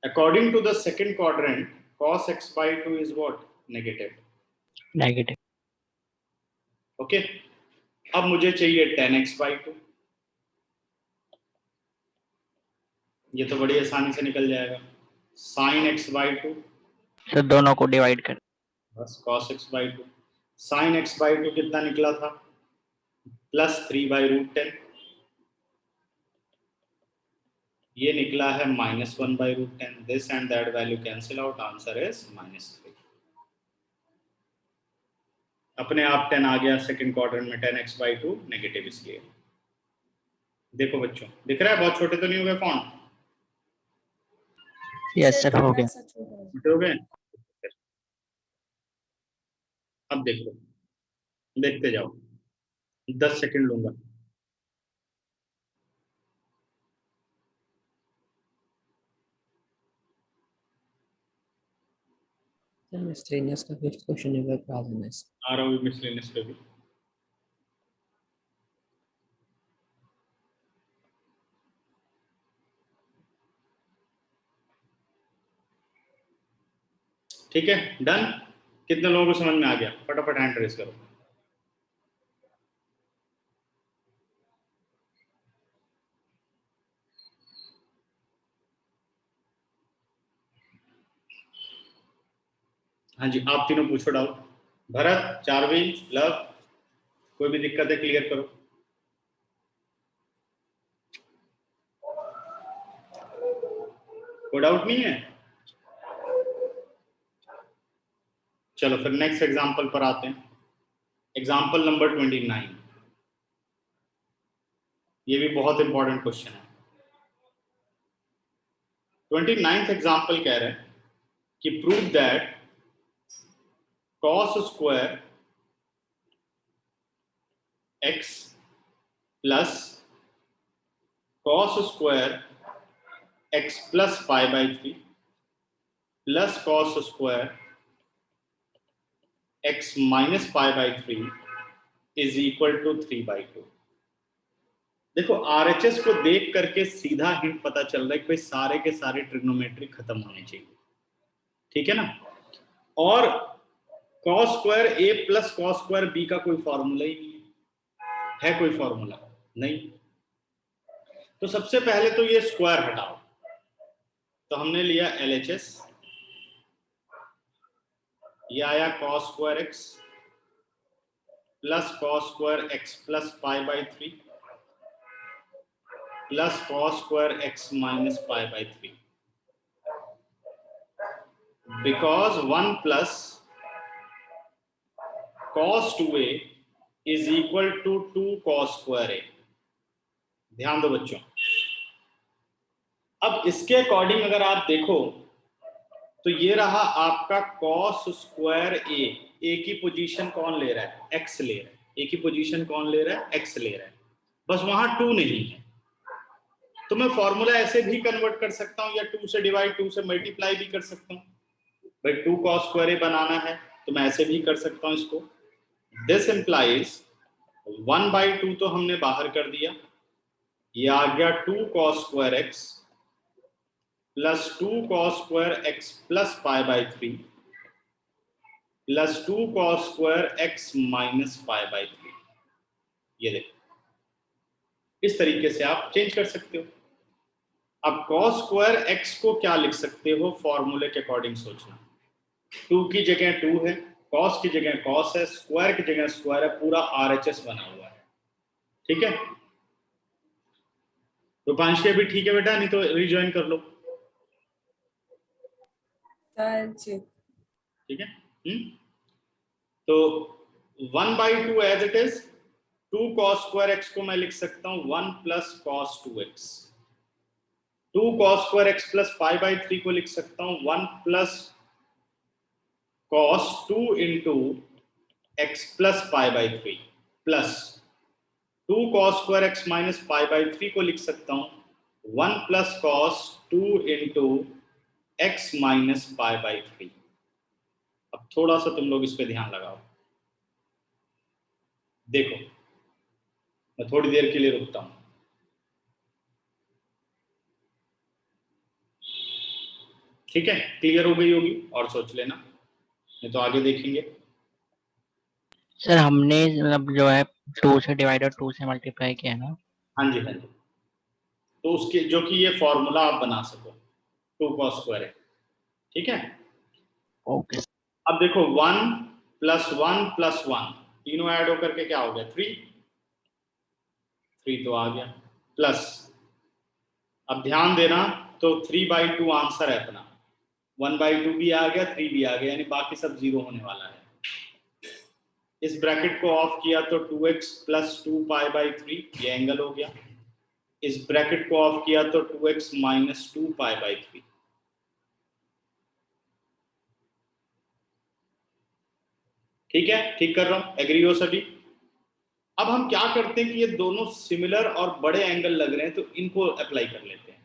according to the second quadrant cos x/2 is what? Negative. Negative. Okay, अब मुझे चाहिए tan x/2। ये तो बड़ी आसानी से निकल जाएगा, sin x/2 सर दोनों को डिवाइड कर। बस cos x/2। sin x/2 कितना निकला था? +3/√10। ये निकला है -1/√10। This and that value cancel out, answer is -3। अपने आप 10 आ गया सेकंड क्वाड्रेंट में, tan x/2 नेगेटिव इसलिए। देखो बच्चों, दिख रहा है? बहुत छोटे तो नहीं हो गए फॉन्ट? यस सर हो गया। छोटे हो गए? अब देखो, देखते जाओ, 10 सेकंड लूंगा। मिसलेनियस का फिफ्थ क्वेश्चन एक बार करा देना इसका। आ रहा हूँ मिसलेनियस पे भी। ठीक है, डन। कितने लोगों को समझ में आ गया? फटाफट हैंड रेज करो। हाँ जी, आप तीनों पूछो डाउट। भरत, चार्वी, लव, कोई भी दिक्कत है क्लियर करो। कोई डाउट नहीं है? चलो फिर नेक्स्ट एग्जांपल पर आते हैं। Example number 29। ये भी बहुत इंपॉर्टेंट क्वेश्चन है। 29th एग्जांपल कह रहे हैं कि prove that cos square x plus cos square x plus π/3 plus cos square x minus π/3 is equal to 3/2। देखो, RHS को देख करके सीधा हिंट पता चल रहा है कि भाई सारे के सारे ट्रिग्नोमेट्री खत्म होने चाहिए, ठीक है ना। और cos square a plus cos square b का कोई फॉर्मूला ही नहीं है कोई फॉर्मूला नहीं। तो सबसे पहले तो ये स्क्वायर हटाओ, तो हमने लिया LHS, ये आया cos square x plus cos square x plus π/3 plus cos square x minus π/3, because 1 plus cos 2a is equal to 2 cos square a। ध्यान दो बच्चों, अब इसके अकॉर्डिंग अगर आप देखो तो ये रहा आपका cos स्क्वायर a की पोजीशन कौन ले रहा है? x ले रहा है। a की पोजीशन कौन ले रहा है? x ले रहा है। बस वहां 2 नहीं है, तो मैं फॉर्मूला ऐसे भी कन्वर्ट कर सकता हूं, या 2 से डिवाइड 2 से मल्टीप्लाई भी कर सकता हूं। भाई 2 cos स्क्वायर a बनाना है तो मैं ऐसे भी कर सकता हूं इसको। दिस इंप्लाइज 1/2 तो हमने बाहर कर दिया, ये आ गया 2 cos square x plus 2 cos square x plus π/3 plus 2 cos square x minus π/3। ये देखो, इस तरीके से आप चेंज कर सकते हो। अब cos स्क्वायर x को क्या लिख सकते हो? फॉर्मूले के अकॉर्डिंग सोचना। 2 की जगह 2 है, cos की जगह cos है, स्क्वायर की जगह स्क्वायर है, पूरा RHS बना हुआ है, ठीक है। रूपांशी भी ठीक है बेटा, नहीं तो रिज्वाइन कर लो, ठीक है। तो 1/2 as it is, 2 cos square x को मैं लिख सकता हूं 1 plus cos 2x, 2 cos square x plus π/3 को लिख सकता हूं 1 plus cos 2 into x plus π/3 plus 2 cos square x minus π/3 को लिख सकता हूं 1 plus cos 2 into x minus π/3। अब थोड़ा सा तुम लोग इस पे ध्यान लगाओ, देखो मैं थोड़ी देर के लिए रुकता हूँ। ठीक है, क्लियर हो गई होगी और सोच लेना, नहीं तो आगे देखेंगे। सर हमने मतलब जो है 2 से डिवाइडेड 2 से मल्टीप्लाई किया है ना। हाँ जी हाँ जी, तो उसके जो कि ये फॉर्मूला आप बना सको 2 cos स्क्वायर है। ठीक है, ओके। अब देखो 1 + 1 + 1 तीनों ऐड होकर के क्या हो गया 3 तो आ गया प्लस, अब ध्यान देना तो 3/2 आंसर है अपना, 1/2 भी आ गया 3 भी आ गया, यानी बाकी सब 0 होने वाला है। इस ब्रैकेट को ऑफ किया तो 2x + 2π/3 ये एंगल हो गया। इस ब्रैकेट को ऑफ किया तो 2x - 2π/3। ठीक है, ठीक कर रहा हूं, एग्री हो सभी? अब हम क्या करते हैं कि ये दोनों सिमिलर और बड़े एंगल लग रहे हैं तो इनको अप्लाई कर लेते हैं,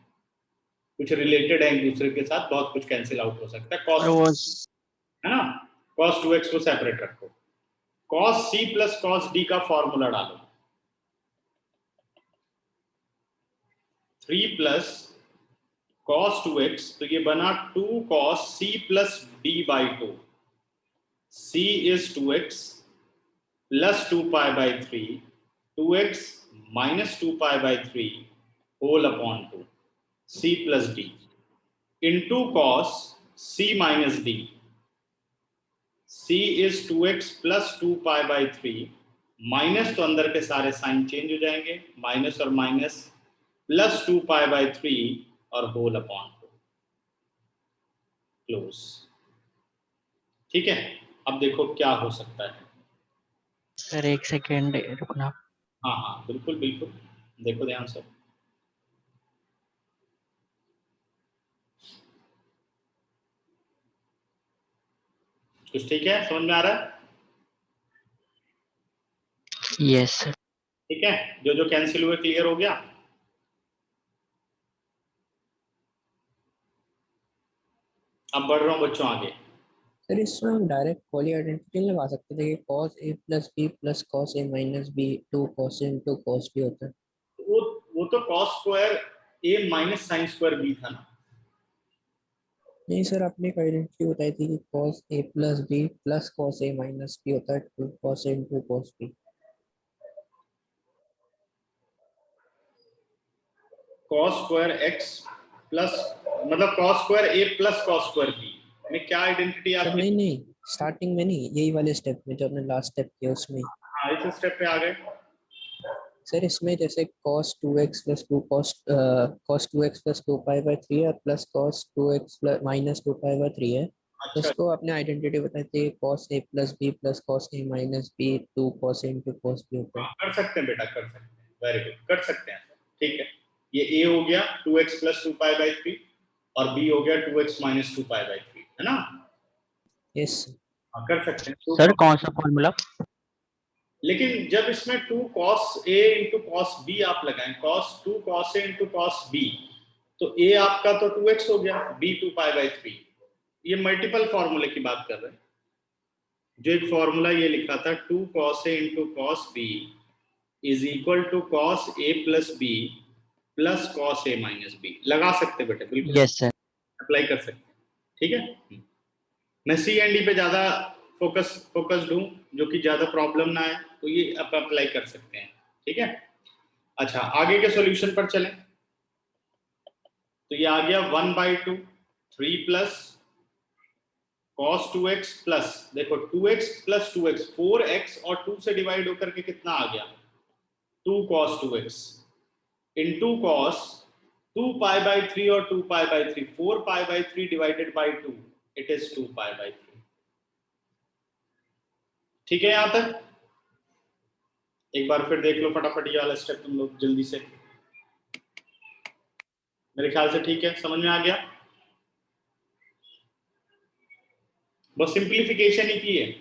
कुछ रिलेटेड है एक दूसरे के साथ, बहुत कुछ कैंसिल आउट हो सकता है। और वो cos है ना, cos 2x को सेपरेट रखो, cos c + cos d का फॉर्मूला डालो, 3 + cos 2x, तो ये बना 2 cos c + d/2, c is 2x + 2π/3, 2x - 2π/3 whole upon 2 c + d into cos c - d, c is 2x + 2π/3, minus तो अंदर के सारे साइन चेंज हो जाएंगे, माइनस और माइनस + 2π/3 और होल अपॉन 2 क्लोज। ठीक है, अब देखो क्या हो सकता है। सर 1 सेकेंड रुकना। हाँ हाँ बिल्कुल बिल्कुल, देखो ध्यान से। कुछ ठीक है, समझ में आ रहा है? Yes sir. ठीक है, जो जो कैंसिल हुए क्लियर हो गया। अब बढ़ रहा हूं बच्चों आगे। सर इसमें हम डायरेक्ट पॉली आइडेंटिटी लगा सकते थे कि cos a + b + cos a - b 2 cos a × cos b होता है। वो तो cos square a - sin square b था ना। नहीं सर, आपने एक आइडेंटिटी बताई थी कि cos a + b + cos a - b होता है 2 cos a × cos b। cos square x plus मतलब cos square a + cos square b में क्या आइडेंटिटी सर आपकी? नहीं नहीं, स्टार्टिंग में नहीं, यही वाले स्टेप में जो हमने लास्ट स्टेप किया उसमें। हाँ, इस स्टेप पे आ गए। सर इसमें जैसे cos 2x + 2 cos 2x + 2π/3 और प्लस cos 2x - 2π/3 है, तो अच्छा, इसको आपने आइडेंटिटी बताई थी cos a + b + cos a - b 2 cos a × cos b होता है। हाँ, कर सकते हैं बेटा, कर सकते हैं, वेरी गुड, कर सकते हैं। ठीक है, ये a हो गया 2x + 2π/3 और b हो गया 2x - 2π/3, है ना? यस। हाँ, कर सकते हैं। सर कौन सा फॉर्मूला? लेकिन जब इसमें 2 cos a × cos b आप लगाएं,2 cos a × cos b, तो a आपका तो 2x हो गया, b 2π/3। ये मल्टीपल फॉर्मूले की बात कर रहे हैं। जो एक फॉर्मूला ये लिखा था 2 cos a × cos b = cos a + b + cos a - b लगा सकते बेटे, बिल्कुल यस सर। अप्लाई कर सकते हैं। ठीक है, मैं सी एंड डी पे ज्यादा फोकस्ड हूँ, जो कि ज्यादा प्रॉब्लम ना है, तो ये आप अप्लाई कर सकते हैं। ठीक है, अच्छा आगे के सॉल्यूशन पर चलें। तो ये आ गया 1/2 3 + cos 2x प्लस, देखो 2x + 2x 4x और 2 से डिवाइड होकर के कितना आ गया 2 cos 2x into cos 2π/3 और 2π/3 4π/3 डिवाइडेड बाय 2 इट इज 2π/3। ठीक है, यहां तक एक बार फिर देख लो फटाफट ये वाला स्टेप तुम लोग जल्दी से, मेरे ख्याल से ठीक है, समझ में आ गया। बस सिंप्लीफिकेशन ही की है।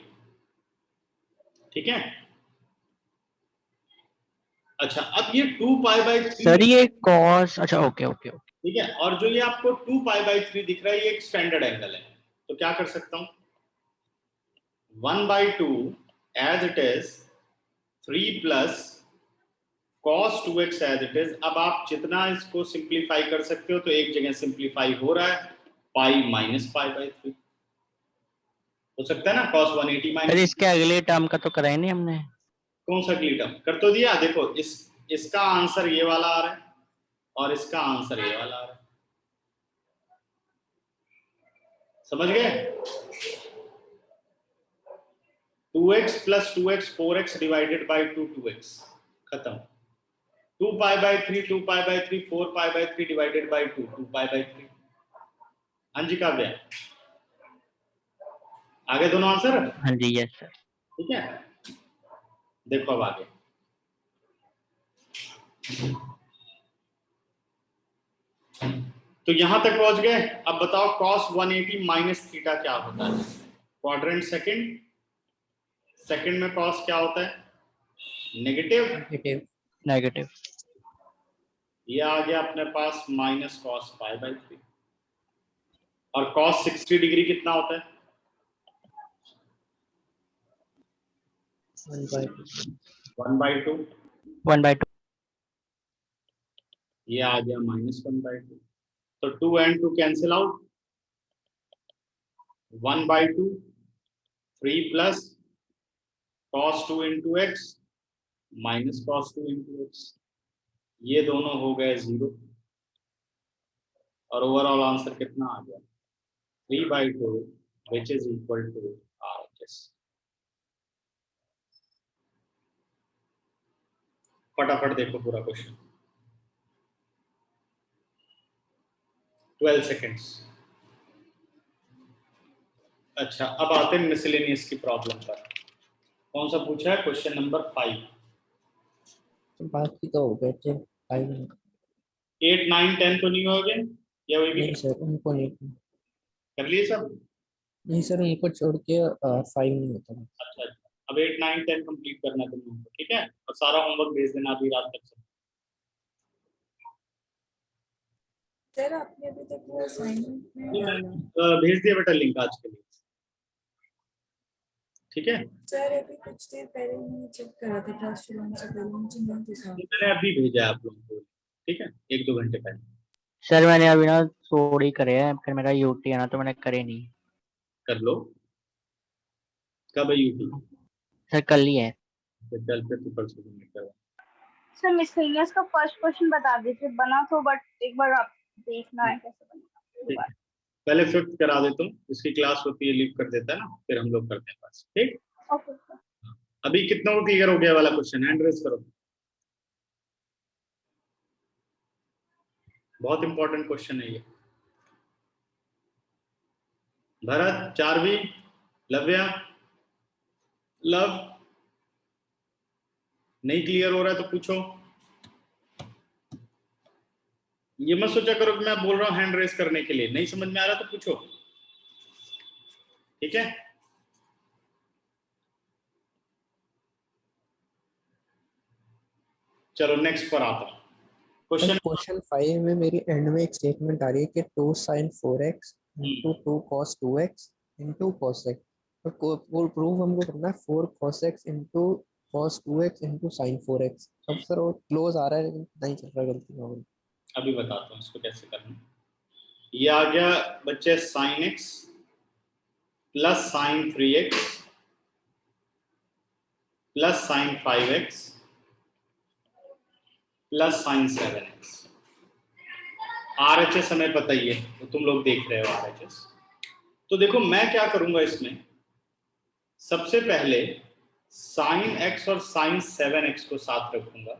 ठीक है, अच्छा अब ये 2π/3 सर ये cos, अच्छा ओके ओके ओके। ठीक है, और जो ये आपको 2π/3 दिख रहा है ये एक स्टैंडर्ड एंगल है, तो क्या कर सकता हूं 1/2 as it is 3 + cos 2x as it is. अब आप जितना इसको सिंप्लीफाई कर सकते हो तो एक जगह सिंप्लीफाई हो रहा है, पाई माइनस पाई बाई 3 हो सकता है ना, cos 180 सर माइनस। इसके अगले टर्म का तो करा ही नहीं हमने। कौन सा अगली टर्म कर तो दिया। देखो इसका आंसर ये वाला आ रहा है और इसका आंसर ये वाला आ रहा है, समझ गए। 2x plus 2x 4x divided by 2x खत्म। 2 पाई by 3 2 pi by 3 4 pi by 3 divided by 2 2 pi by 3। हाँ जी काव्या, आगे दोनों आंसर। हाँ जी यस सर। ठीक है, देखो अब आगे। तो यहां तक पहुंच गए। अब बताओ cos 180 माइनस थीटा क्या होता है। क्वाड्रेंट सेकंड में cos क्या होता है, नेगेटिव। नेगेटिव। ये आ गया अपने पास माइनस cos पाई बाई 3। और cos 60 डिग्री कितना होता है, 1/2। 1/2। ये आ गया माइनस 1/2। तो 2 and 2 cancel out, 1/2 3 plus cos 2 into x minus cos 2 into x। ये दोनों हो गए 0 और ओवरऑल आंसर कितना आ गया 3/2 which is equal to RHS। फटाफट देखो पूरा क्वेश्चन, 12 सेकेंड्स। अच्छा अब आते हैं मिसलेनियस की प्रॉब्लम पर। कौन सा पूछा है, क्वेश्चन नंबर 5। बाकी तो हो गए थे 8 9 10 तो नहीं हो गए या वही भी नहीं सर, उनको नहीं। कर लिए सब। नहीं सर, उनको छोड़ के 5 नहीं होता। अच्छा अब 8 9 10 कंप्लीट करना तुम लोगों को, ठीक है। और सारा होमवर्क भेज देना अभी रात तक। सर आपने अभी तक वो असाइनमेंट नहीं डाला। भेज दिया बेटा लिंक आज के लिए, ठीक है। सर अभी कुछ देर पहले मैंने चेक करा था, क्लास शुरू होने से पहले मुझे नहीं दिखा। मैंने अभी भेजा है आप लोगों को, ठीक है, 1-2 घंटे पहले। सर मैंने अभी ना थोड़ी करे हैं, फिर मेरा यूटी है ना तो मैंने करे नहीं। कर लो, कब है यूटी। सर कल ही है। चल फिर तू कल से सबमिट करवा। सर मिसलेनियस का फर्स्ट क्वेश्चन बता दीजिए, बना तो बट एक बार आप देखना है कैसे बनेगा। ठीक है, पहले 5th करा देता हूँ, इसकी क्लास होती है लीव कर देता है ना, फिर हम लोग करते हैं पास, ठीक। Okay sir. अभी कितना को क्लियर हो गया वाला क्वेश्चन, हैंड रेज करो। बहुत इंपॉर्टेंट क्वेश्चन है ये। भरत, चारवी, लव्या, लव, नहीं क्लियर हो रहा है तो पूछो। ये मत सोचा करो कि मैं बोल रहा हूं हैंड रेज करने के लिए, नहीं समझ में आ रहा तो पूछो, ठीक है। चलो नेक्स्ट पर आता हूं। क्वेश्चन 5 में मेरी एंड में एक स्टेटमेंट आ रही है कि 2 sin 4x into 2 cos 2x into cos x। तो प्रूव हमको करना है 4 cos x into cos 2x into sin 4x। अब सर वो क्लोज आ रहा है लेकिन नहीं चल रहा, गलती हो गई। अभी बताता हूँ इसको कैसे करना। ये आ गया बच्चे sin x plus sin 3x plus sin 5x plus sin 7x। RHS हमें पता ही है, तो तुम लोग देख रहे हो RHS। तो देखो मैं क्या करूंगा इसमें, सबसे पहले sin x और sin 7x को साथ रखूंगा,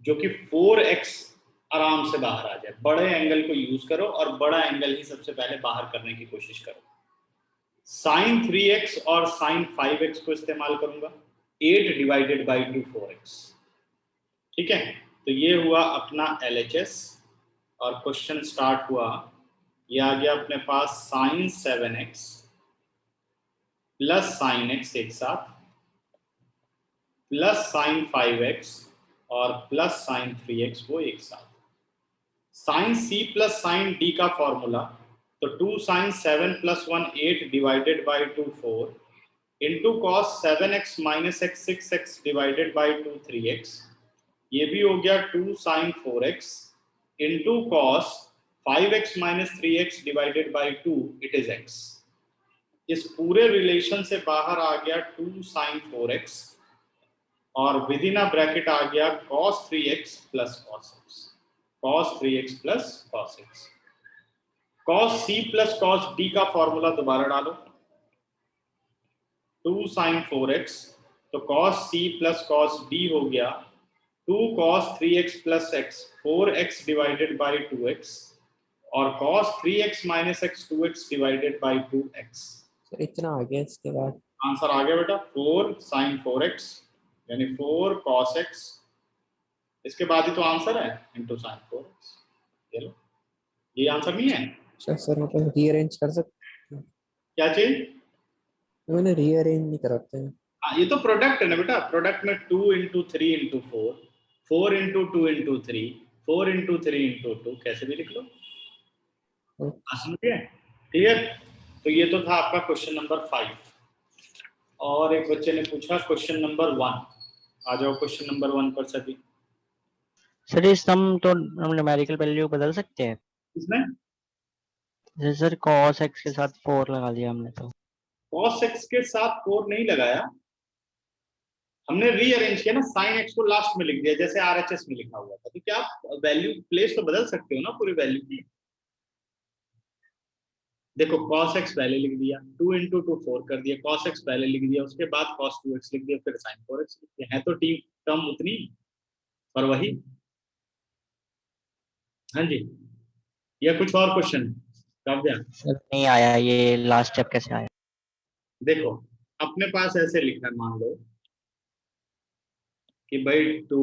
जो कि 4x आराम से बाहर आ जाए। बड़े एंगल को यूज करो और बड़ा एंगल ही सबसे पहले बाहर करने की कोशिश करो। sin 3x और sin 5x को इस्तेमाल करूंगा, 8 डिवाइडेड बाई 2 4x, ठीक है। तो ये हुआ अपना LHS और क्वेश्चन स्टार्ट हुआ। ये आ गया अपने पास sin 7x plus sin x एक साथ प्लस sin 5x और प्लस sin 3x वो एक साथ। sin c plus sin d का फॉर्मूला, तो 2 sin 7 plus 1 8 divided by 2 4 into cos 7x minus x 6x divided by 2 3x ये भी हो गया 2 sin 4x into cos 5x minus 3x divided by 2 it is x। इस पूरे relation से बाहर आ गया 2 sin 4x और विद इन अ ब्रैकेट आ गया cos 3x plus cos x, cos 3x plus cos x। cos c plus cos d का formula दोबारा डालो, 2 sin 4x तो cos c plus cos d हो गया 2 cos 3x plus x 4x divided by 2x और cos 3x minus x 2x divided by 2x। Sir इतना आ गया, इसके बाद आंसर आ गया बेटा 4 sin 4x यानी 4 cos x, इसके बाद ही तो आंसर है इनटू sin 4x। ये लो, ये आंसर नहीं है। सर मतलब रीअरेंज कर सकते हैं? क्या चीज? मैंने रीअरेंज नहीं कराते हैं। हाँ, ये तो प्रोडक्ट है ना बेटा, प्रोडक्ट में 2 into 3 into 4, 4 into 2 into 3, 4 into 3 into 2, कैसे भी लिख लो। समझिए? क्लियर? तो ये तो था आपका क्वेश्चन नंबर 5। और एक बच्चे ने पूछा क्वेश्चन नंबर 1, आ जाओ क्वेश्चन नंबर 1 पर सभी। सर ये सम तो हम न्यूमेरिकल वैल्यू बदल सकते हैं इसमें जैसे सर cos x के साथ 4 लगा दिया हमने तो cos x के साथ 4 नहीं लगाया, हमने रीअरेंज किया ना, sin x को लास्ट में लिख दिया जैसे RHS में लिखा हुआ था। तो क्या आप वैल्यू प्लेस तो बदल सकते हो ना पूरी वैल्यू की। देखो cos x पहले लिख दिया, 2 इंटू 2 4 कर दिया, cos x पहले लिख दिया, उसके बाद cos 2x लिख दिया, फिर sin 4x लिख दिया। है तो टर्म उतनी पर वही। हाँ जी, या कुछ और क्वेश्चन काव्या? सर नहीं आया, ये लास्ट स्टेप कैसे आया? देखो अपने पास ऐसे लिखा है, मान लो कि भाई 2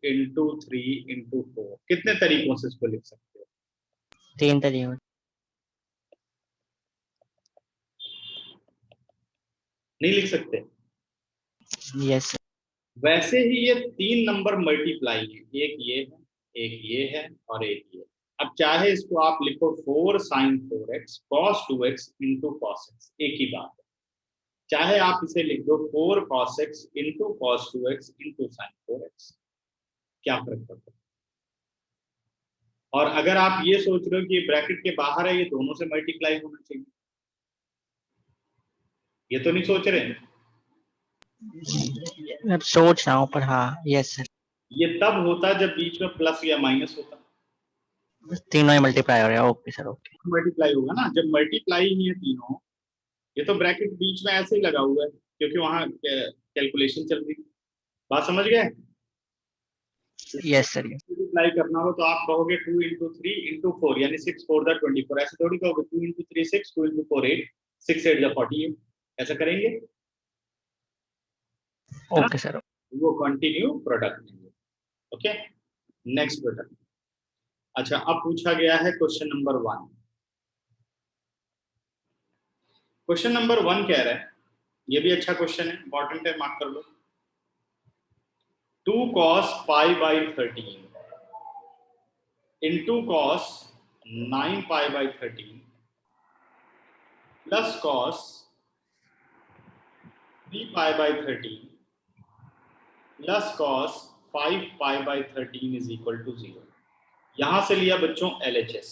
इंटू 3 इंटू 4, कितने तरीकों से इसको लिख सकते हो? 3 तरीके। नहीं लिख सकते? यस वैसे ही ये 3 नंबर मल्टीप्लाई है, एक ये है, एक ये है और एक ये। अब चाहे इसको आप लिखो 4 sin 4x cos 2x into cos x, एक ही बात है। चाहे आप इसे लिख दो 4 cos x into cos 2x into sin 4x, क्या फर्क पड़ता है? और अगर आप ये सोच रहे हो कि ब्रैकेट के बाहर है, ये दोनों से मल्टीप्लाई होना चाहिए, ये तो नहीं सोच रहे? मैं सोच रहा हूँ पर हाँ यस सर, ये तब होता जब बीच में प्लस या माइनस होता। तीनों ही मल्टीप्लाई हो रहा है। Okay sir okay. मल्टीप्लाई होगा ना, जब मल्टीप्लाई ही है तीनों, ये तो ब्रैकेट बीच में ऐसे ही लगा हुआ है क्योंकि वहां कैलकुलेशन चल रही है। बात समझ गए? Yes sir. मल्टीप्लाई करना हो तो आप कहोगे 2 इंटू 3 इंटू 4 यानी 6 4 द 24, ऐसे थोड़ी कहोगे 2 इंटू 3 6, 2 इंटू 4 8, 6 8 द 48, ऐसा करेंगे? Okay sir. वो कंटिन्यू प्रोडक्ट लेंगे। ओके, नेक्स्ट बेटा। अच्छा, अब पूछा गया है क्वेश्चन नंबर 1। क्वेश्चन नंबर 1 कह रहा है, ये भी अच्छा क्वेश्चन है, इंपॉर्टेंट है, मार्क कर लो। 2 cos pi by 13 into cos 9 pi by 13 plus cos 3 pi by 13 plus cos 5 pi by 13 is equal to 0। यहां से लिया बच्चों LHS।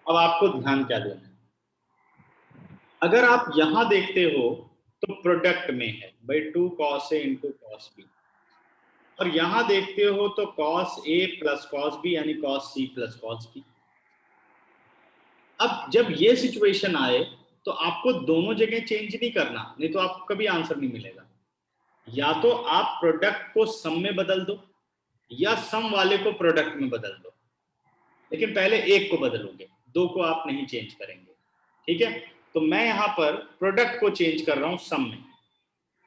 अब आपको ध्यान क्या देना है, अगर आप यहां देखते हो तो प्रोडक्ट में है भाई 2 cos A into cos B, और यहां देखते हो तो cos A plus cos B यानी cos C plus cos B। अब जब ये सिचुएशन आए तो आपको दोनों जगह चेंज नहीं करना, नहीं तो आपको कभी आंसर नहीं मिलेगा। या तो आप प्रोडक्ट को सम में बदल दो या सम वाले को प्रोडक्ट में बदल दो, लेकिन पहले एक को बदलोगे, दो को आप नहीं चेंज करेंगे। ठीक है, तो मैं यहाँ पर प्रोडक्ट को चेंज कर रहा हूँ सम में।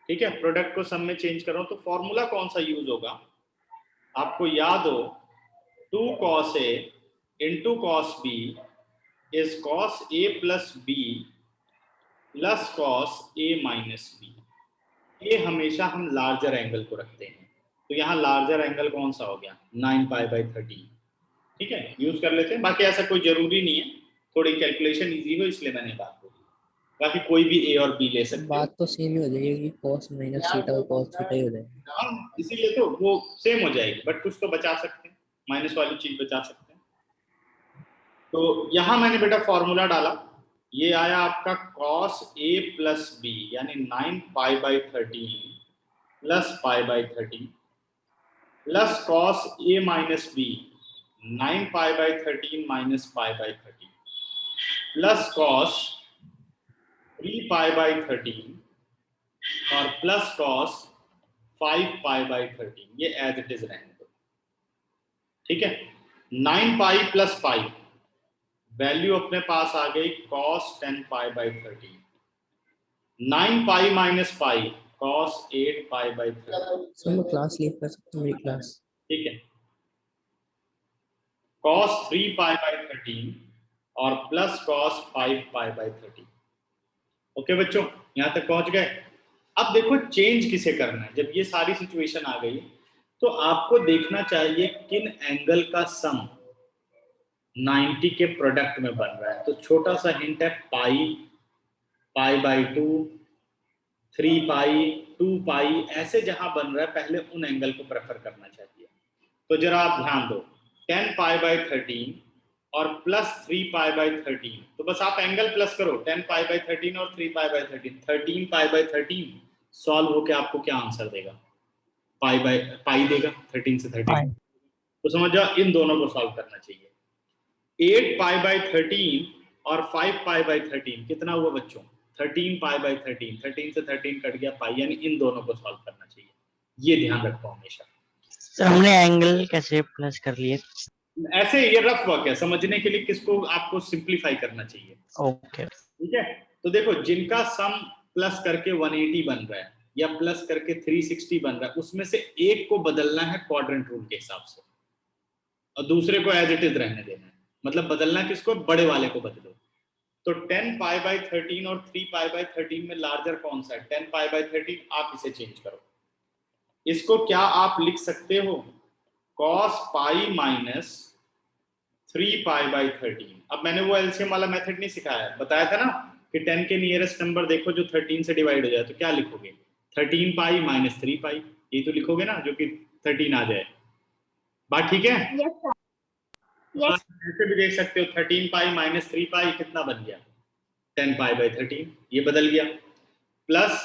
ठीक है, प्रोडक्ट को सम में चेंज कर रहा हूँ, तो फॉर्मूला कौन सा यूज होगा? आपको याद हो 2 cos A into cos B is cos A plus B plus cos A minus B। ये हमेशा हम लार्जर एंगल को रखते हैं, तो यहाँ लार्जर एंगल कौन सा हो गया? 9 पाई बाई 13। ठीक है, यूज कर लेते हैं, बाकी ऐसा कोई जरूरी नहीं है, थोड़ी कैलकुलेशन इजी हो इसलिए मैंने बात बोली। बाकी कोई भी ए और बी ले सकते हो। बात तो सेम ही हो जाएगी कि cos माइनस थीटा और cos थीटा ही हो जाएगा। हाँ, इसीलिए तो वो सेम हो जाएगी, बट कुछ तो बचा सकते हैं, माइनस वाली चीज बचा सकते हैं। तो यहाँ मैंने बेटा फॉर्मूला डाला, ये आया आपका cos a प्लस बी यानी 9π/13 plus π/13 plus cos a minus b 9π/13 minus π/13 plus cos 3π/13 और प्लस cos 5π/13, ये एज इट इज रहने दो, ठीक है। 9π प्लस पाई वैल्यू अपने पास आ गई cos 10π/13, 9π minus pi cos 8π/13, sir मैं क्लास लीव कर सकता हूँ, मेरी क्लास। ठीक है। cos 3π/13 और प्लस cos 5π/13। ओके बच्चों, यहां तक पहुंच गए। अब देखो चेंज किसे करना है। जब ये सारी सिचुएशन आ गई तो आपको देखना चाहिए किन एंगल का सम 90 के प्रोडक्ट में बन रहा है। तो छोटा सा हिंट है, π/2, 3π, 2π, ऐसे जहां बन रहा है पहले उन एंगल को प्रेफर करना चाहिए। तो जरा आप ध्यान दो, 10π/13 और प्लस 3π/13, तो बस आप एंगल प्लस करो, 10π/13 और 3π/13, 13π/13 सॉल्व होके आपको क्या आंसर देगा? पाई देगा, 13 से 13। तो समझ जाओ इन दोनों को सॉल्व करना चाहिए। 8π/13 और 5π/13 कितना हुआ बच्चों? 13π/13, 13 से 13 कट गया पाई, यानी इन दोनों को सॉल्व करना चाहिए। ये ध्यान रखो हमेशा। सर हमने एंगल कैसे प्लस कर लिए? ऐसे ये रफ वर्क है, समझने के लिए किसको आपको सिंप्लीफाई करना चाहिए। ओके ठीक है, तो देखो जिनका सम प्लस करके 180 बन रहा है या प्लस करके 360 बन रहा है, उसमें से एक को बदलना है क्वाड्रेंट रूल के हिसाब से और दूसरे को एज इट इज रहने देना है। मतलब बदलना किसको? बड़े वाले को बदलो। तो 10π/13 और 3π/13 में लार्जर कौन सा है? 10π/13। आप इसे चेंज करो, इसको क्या आप लिख सकते हो? cos pi minus 3π/13। अब मैंने वो एलसीएम वाला मेथड नहीं सिखाया, बताया था ना कि 10 के नियरेस्ट नंबर देखो जो 13 से डिवाइड हो जाए तो क्या लिखोगे? 13π माइनस 3π, ये तो लिखोगे ना, जो कि 13 आ जाए। बात ठीक है? Yes sir, yes. ऐसे भी देख सकते हो, 13π माइनस 3π कितना बन गया? 10π/13, ये बदल गया। प्लस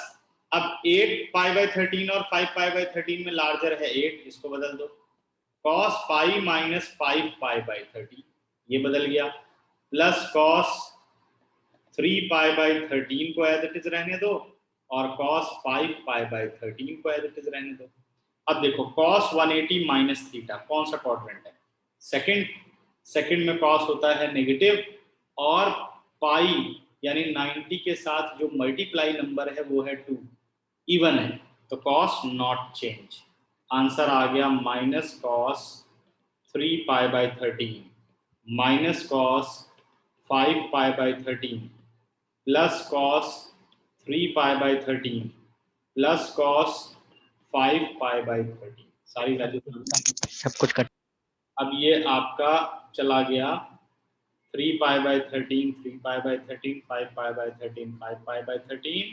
अब 8π/13 और 5π/13 में लार्जर है 8, इसको बदल दो। cos पाई माइनस 5π/13, ये बदल गया। प्लस cos 3π/13 को एज इट इज रहने दो और cos 5π/13 को एज इट इज रहने दो। अब देखो cos 180 माइनस थीटा कौन सा क्वाड्रेंट है? सेकंड में cos होता है नेगेटिव और पाई यानी 90 के साथ जो मल्टीप्लाई नंबर है वो है 2, इवन है, तो cos नॉट चेंज। आंसर आ गया minus cos 3π/13 minus cos 5π/13 plus cos 3π/13 plus cos 5π/13, सारी वैल्यू सब कुछ कर। अब ये आपका चला गया 3π/13, 3π/13, 5π/13, 5π/13,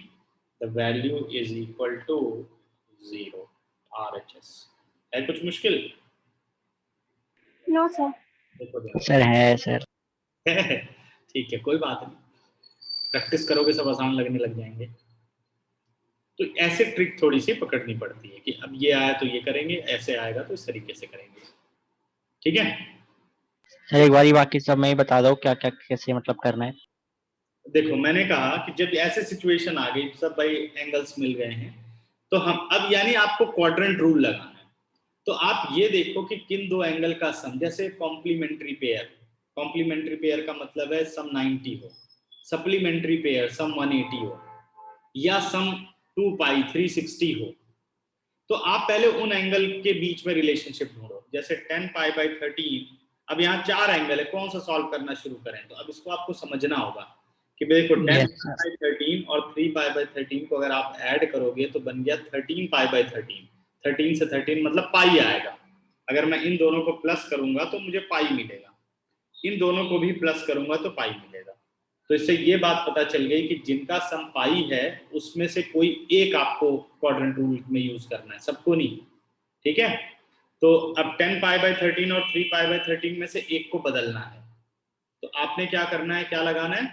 the value is equal to 0, RHS। है कुछ मुश्किल? No sir. देखो सर है सर। ठीक है, कोई बात नहीं, प्रैक्टिस करोगे सब आसान लगने लग जाएंगे। तो ऐसे ट्रिक थोड़ी सी पकड़नी पड़ती है कि अब ये आया तो ये करेंगे, ऐसे आएगा तो इस तरीके से करेंगे, ठीक है। सर एक बार बाकी सब मैं ही बता दो क्या क्या कैसे मतलब करना है। देखो मैंने कहा कि जब ऐसे सिचुएशन आ गई, सब भाई एंगल्स मिल गए हैं, तो हम अब यानी आपको क्वाड्रेंट रूल लगाना है। तो आप ये देखो कि किन दो एंगल का सम, जैसे कॉम्प्लीमेंट्री पेयर का मतलब है सम 90 हो, सप्लीमेंट्री पेयर सम 180 हो, या सम 2π 360 हो। तो आप पहले उन एंगल के बीच में रिलेशनशिप ढूंढो। जैसे 10π/13, अब यहाँ 4 एंगल है, कौन सा सॉल्व करना शुरू करें? तो अब इसको आपको समझना होगा कि देखो 10π/13 और 3π/13 को अगर आप ऐड करोगे तो बन गया 13π/13। 13 से 13 मतलब पाई आएगा। अगर मैं इन दोनों को प्लस करूंगा तो मुझे पाई मिलेगा, इन दोनों को भी प्लस करूंगा तो पाई मिलेगा। तो तो इससे ये बात पता चल गई कि जिनका सम पाई है उसमें से कोई एक आपको क्वाड्रेंट रूल में यूज करना है, सबको नहीं, ठीक है। तो अब 10 पाई बाय 13 और 3 पाई बाय 13 में से एक को बदलना है, तो आपने क्या करना है, क्या लगाना है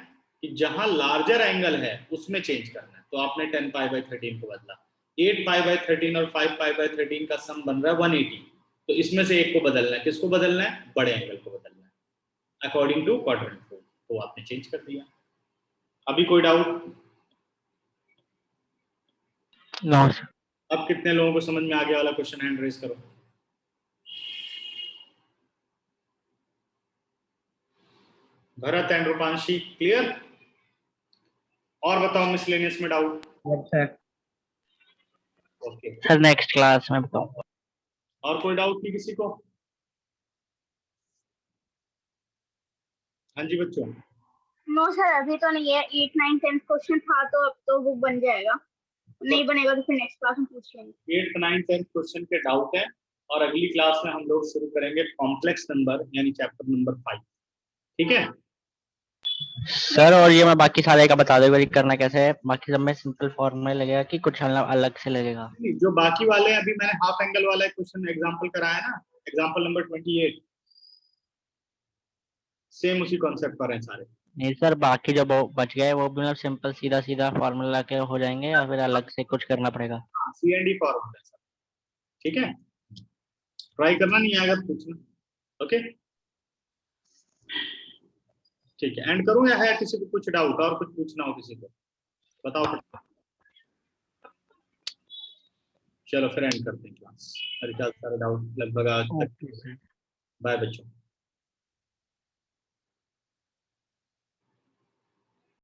कि जहां लार्जर एंगल है उसमें चेंज करना है। तो आपने 10 पाई बाय 13 को बदला, 8 पाई बाय 13 और 5 पाई बाय 13 का सम बन रहा है 180, तो इसमें से एक को बदलना है। किसको बदलना है? बड़े एंगल को बदलना है अकॉर्डिंग टू क्वाड्रेंट रूल। तो आपने चेंज कर दिया। अभी कोई डाउट? No sir. अब कितने लोगों को समझ में आ गया वाला क्वेश्चन? हैंड रेज करो। Bharat and Rupanshi clear? और बताओ मिसलेनियस में doubt? Sir okay, sir next class में बताऊंगा। और कोई डाउट नहीं किसी को? हाँ जी बच्चों। नो सर अभी तो नहीं है, 8, 9, 10 क्वेश्चन था तो अब तो वो बन जाएगा, नहीं बनेगा तो फिर नेक्स्ट क्लास में पूछ लेंगे। 8, 9, 10 क्वेश्चन के डाउट है, और अगली क्लास में हम लोग शुरू करेंगे कॉम्प्लेक्स नंबर यानी चैप्टर नंबर 5, ठीक है। सर और ये मैं बाकी सारे का बता दूंगा करना कैसे है, बाकी सब में सिंपल फॉर्मूला लगेगा कि कुछ अलग से लगेगा? जो बाकी वाले अभी मैंने हाफ एंगल वाला क्वेश्चन एग्जांपल कराया ना, एग्जांपल नंबर 28, सेम उसी कॉन्सेप्ट पर हैं सारे। नहीं सर, बाकी जो बच गए वो भी मतलब सिंपल सीधा सीधा फॉर्मूला के हो जाएंगे या फिर अलग से कुछ करना पड़ेगा? C&D फॉर्मूला सर, ठीक है। ट्राई करना, नहीं आएगा तो पूछना, ओके ठीक है। एंड करूं या है किसी को कुछ डाउट और कुछ पूछना हो किसी को? बताओ। चलो फिर एंड करते हैं क्लास, मेरे ख्याल सारे डाउट लगभग आज तक। बाय बच्चों।